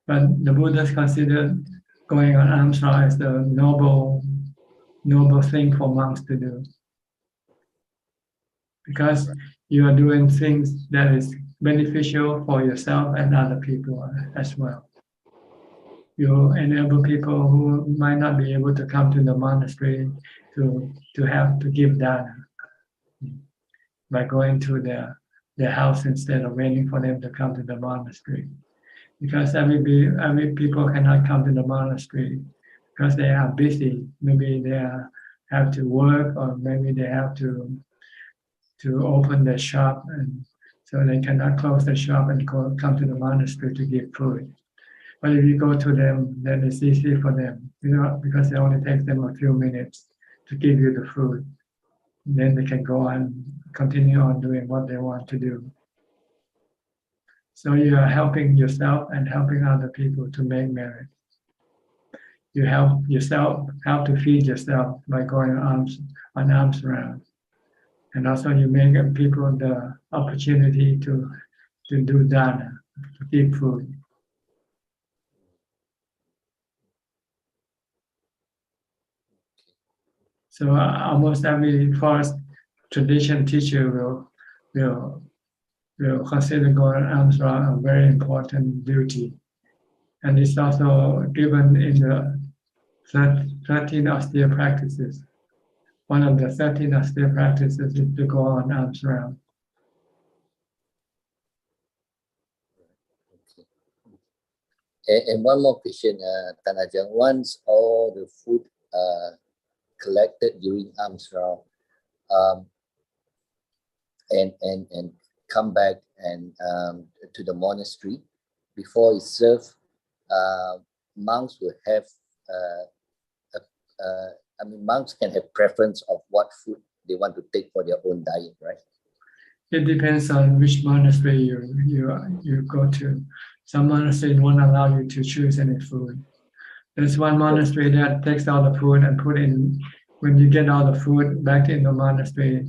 But the Buddhas considered going on arms round as the noble thing for monks to do. Because you are doing things that is beneficial for yourself and other people as well. You enable people who might not be able to come to the monastery to give dana by going to their house instead of waiting for them to come to the monastery. Because every people cannot come to the monastery because they are busy. Maybe they have to work, or maybe they have to open their shop, and so they cannot close the shop and come to the monastery to give food. But if you go to them, then it's easy for them, because it only takes them a few minutes to give you the food. Then they can go on, continue on doing what they want to do. So you are helping yourself and helping other people to make merit. You help to feed yourself by going on arms round. And also you make people the opportunity to do dana, to give food. So almost every forest tradition teacher will consider going arms round a very important duty. And it's also given in the 13 austere practices. One of the 13 austere practices is to go on arms round. And one more question, Tanajan. Once all the food collected during arms round, and come back and to the monastery, before it's served, monks will have monks can have preference of what food they want to take for their own diet, right? It depends on which monastery you go to. Some monasteries won't allow you to choose any food. There's one monastery that takes all the food and put in. When you get all the food back in the monastery,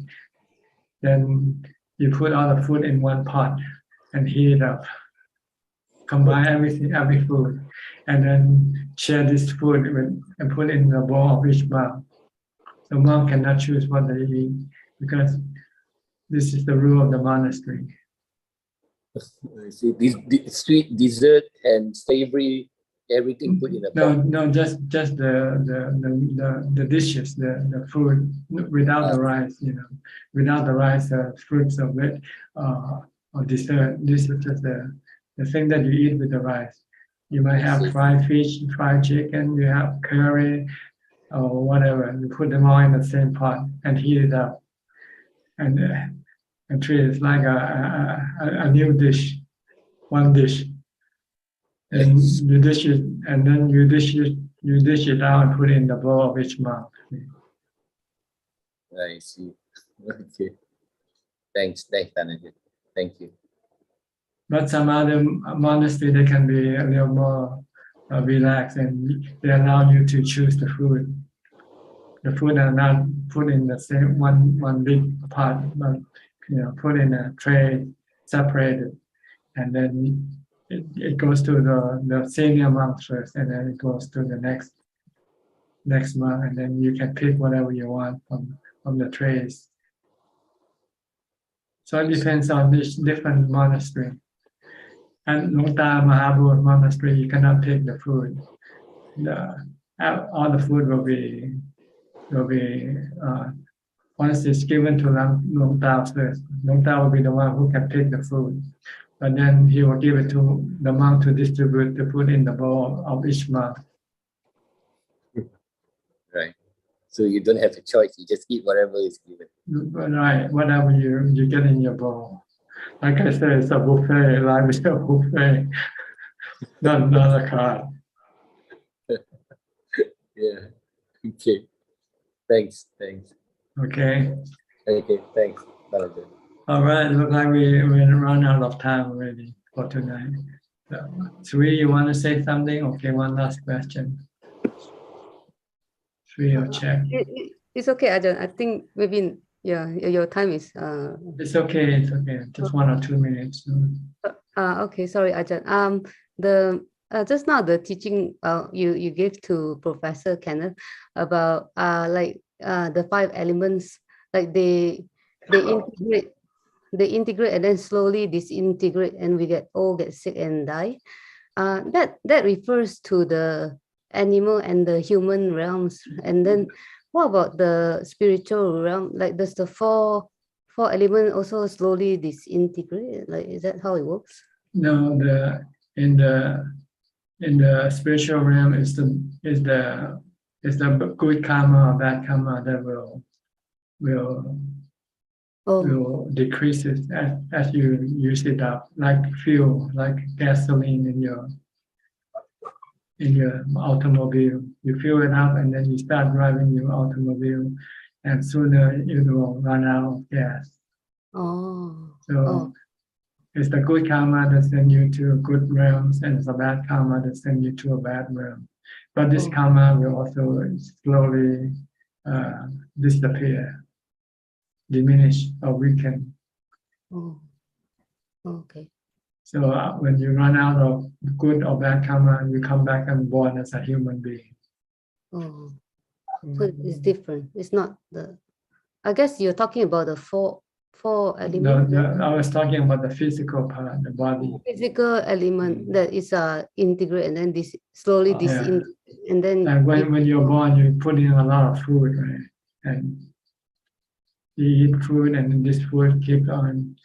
then you put all the food in one pot and heat it up. Combine every food, and then share this food and put it in the bowl of each monk. So monk cannot choose what they eat because this is the rule of the monastery. See, this sweet dessert and savory, everything put in a pot. No, just the dishes, the food without the rice, without the rice, fruits of it, or dessert. This is just the thing that you eat with the rice. You might have fried fish, fried chicken, you have curry, or whatever. You put them all in the same pot and heat it up, and treat it like a new dish, one dish. And you dish it, and then you dish it out and put it in the bowl of each monk. I see. Okay. Thanks, Tanajan. Thank you. But some other monastery, they can be a little more relaxed, and they allow you to choose the food. The food are not put in the same one big pot, but put in a tray, separated, and then it goes to the senior monk first, and then it goes to the next monk, and then you can pick whatever you want from the trays. So it depends on this different monastery. And Longta Mahabodh monastery, you cannot pick the food. All the food will be once it's given to Longta first. Longta will be the one who can pick the food, but then he will give it to the monk to distribute the food in the bowl of each monk. Right. So you don't have a choice. You just eat whatever is given. Right. Whatever you get in your bowl. Like I said, it's a buffet. Life is a buffet, not a card. Yeah. Okay. Thanks. Okay. Okay. Thanks, Tanajan. All right. Look like we run out of time already for tonight. Sri, you want to say something? Okay. One last question. Sri, or check. It's okay, Ajaan. I think maybe your time is It's okay. Just 1 or 2 minutes. Okay, sorry, Ajaan. The just now the teaching you gave to Professor Kenneth about the 5 elements, like they integrate and then slowly disintegrate, and we all get sick and die. That refers to the animal and the human realms. And then what about the spiritual realm? Like, does the four element also slowly disintegrate? Like, is that how it works? No, in the spiritual realm is the good karma or bad karma that will decrease it as you use it up, like fuel, like gasoline in your automobile. You fill it up and then you start driving your automobile, and sooner it will run out of gas. So it's the good karma that sends you to good realms, and it's the bad karma that sends you to a bad realm. But this karma will also slowly disappear, diminish, or weaken. Okay. So when you run out of good or bad karma, you come back and born as a human being. So it's different. It's not I guess you're talking about the four elements. I was talking about the physical part, the body. Physical element that is integrate and then slowly disintegrate, and then. And when you're born, you put in a lot of food, right? And you eat food, and this food keeps on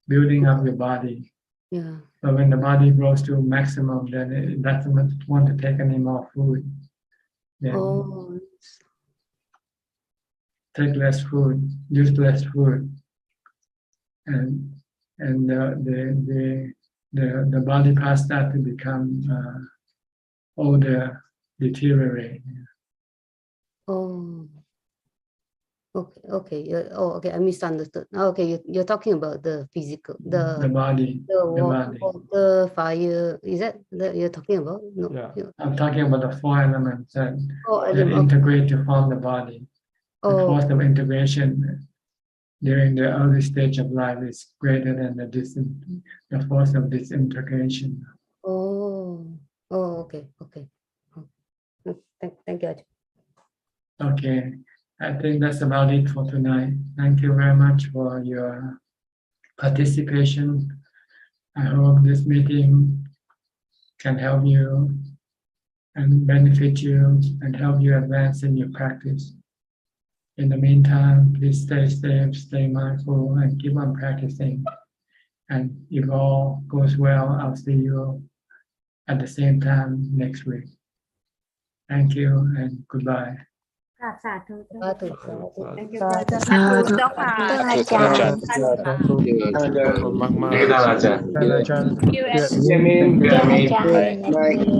building up your body. Yeah. But when the body grows to maximum, then it doesn't want to take any more food. Then take less food, use less food, and the body parts start to become older, deteriorate. Okay. Okay. I misunderstood. Okay, you're talking about the physical, the body, the water, fire. Is that you're talking about? No. Yeah. I'm talking about the 4 elements that integrate to form the body. The force of integration during the early stage of life is greater than the force of disintegration. Okay. Thank you. Okay. I think that's about it for tonight. Thank you very much for your participation. I hope this meeting can help you and benefit you and help you advance in your practice. In the meantime, please stay safe, stay mindful, and keep on practicing. And if all goes well, I'll see you at the same time next week. Thank you and goodbye. สาธุ สาธุ Thank you สา ค่ะ ธุ เจ้าค่ะ อาจารย์ ขอบคุณมากๆ Ajahn, Thank you, Ajahn. Ajahn. Good See you, Amin. evening. Thank you. Ajahn, Bye. Amin.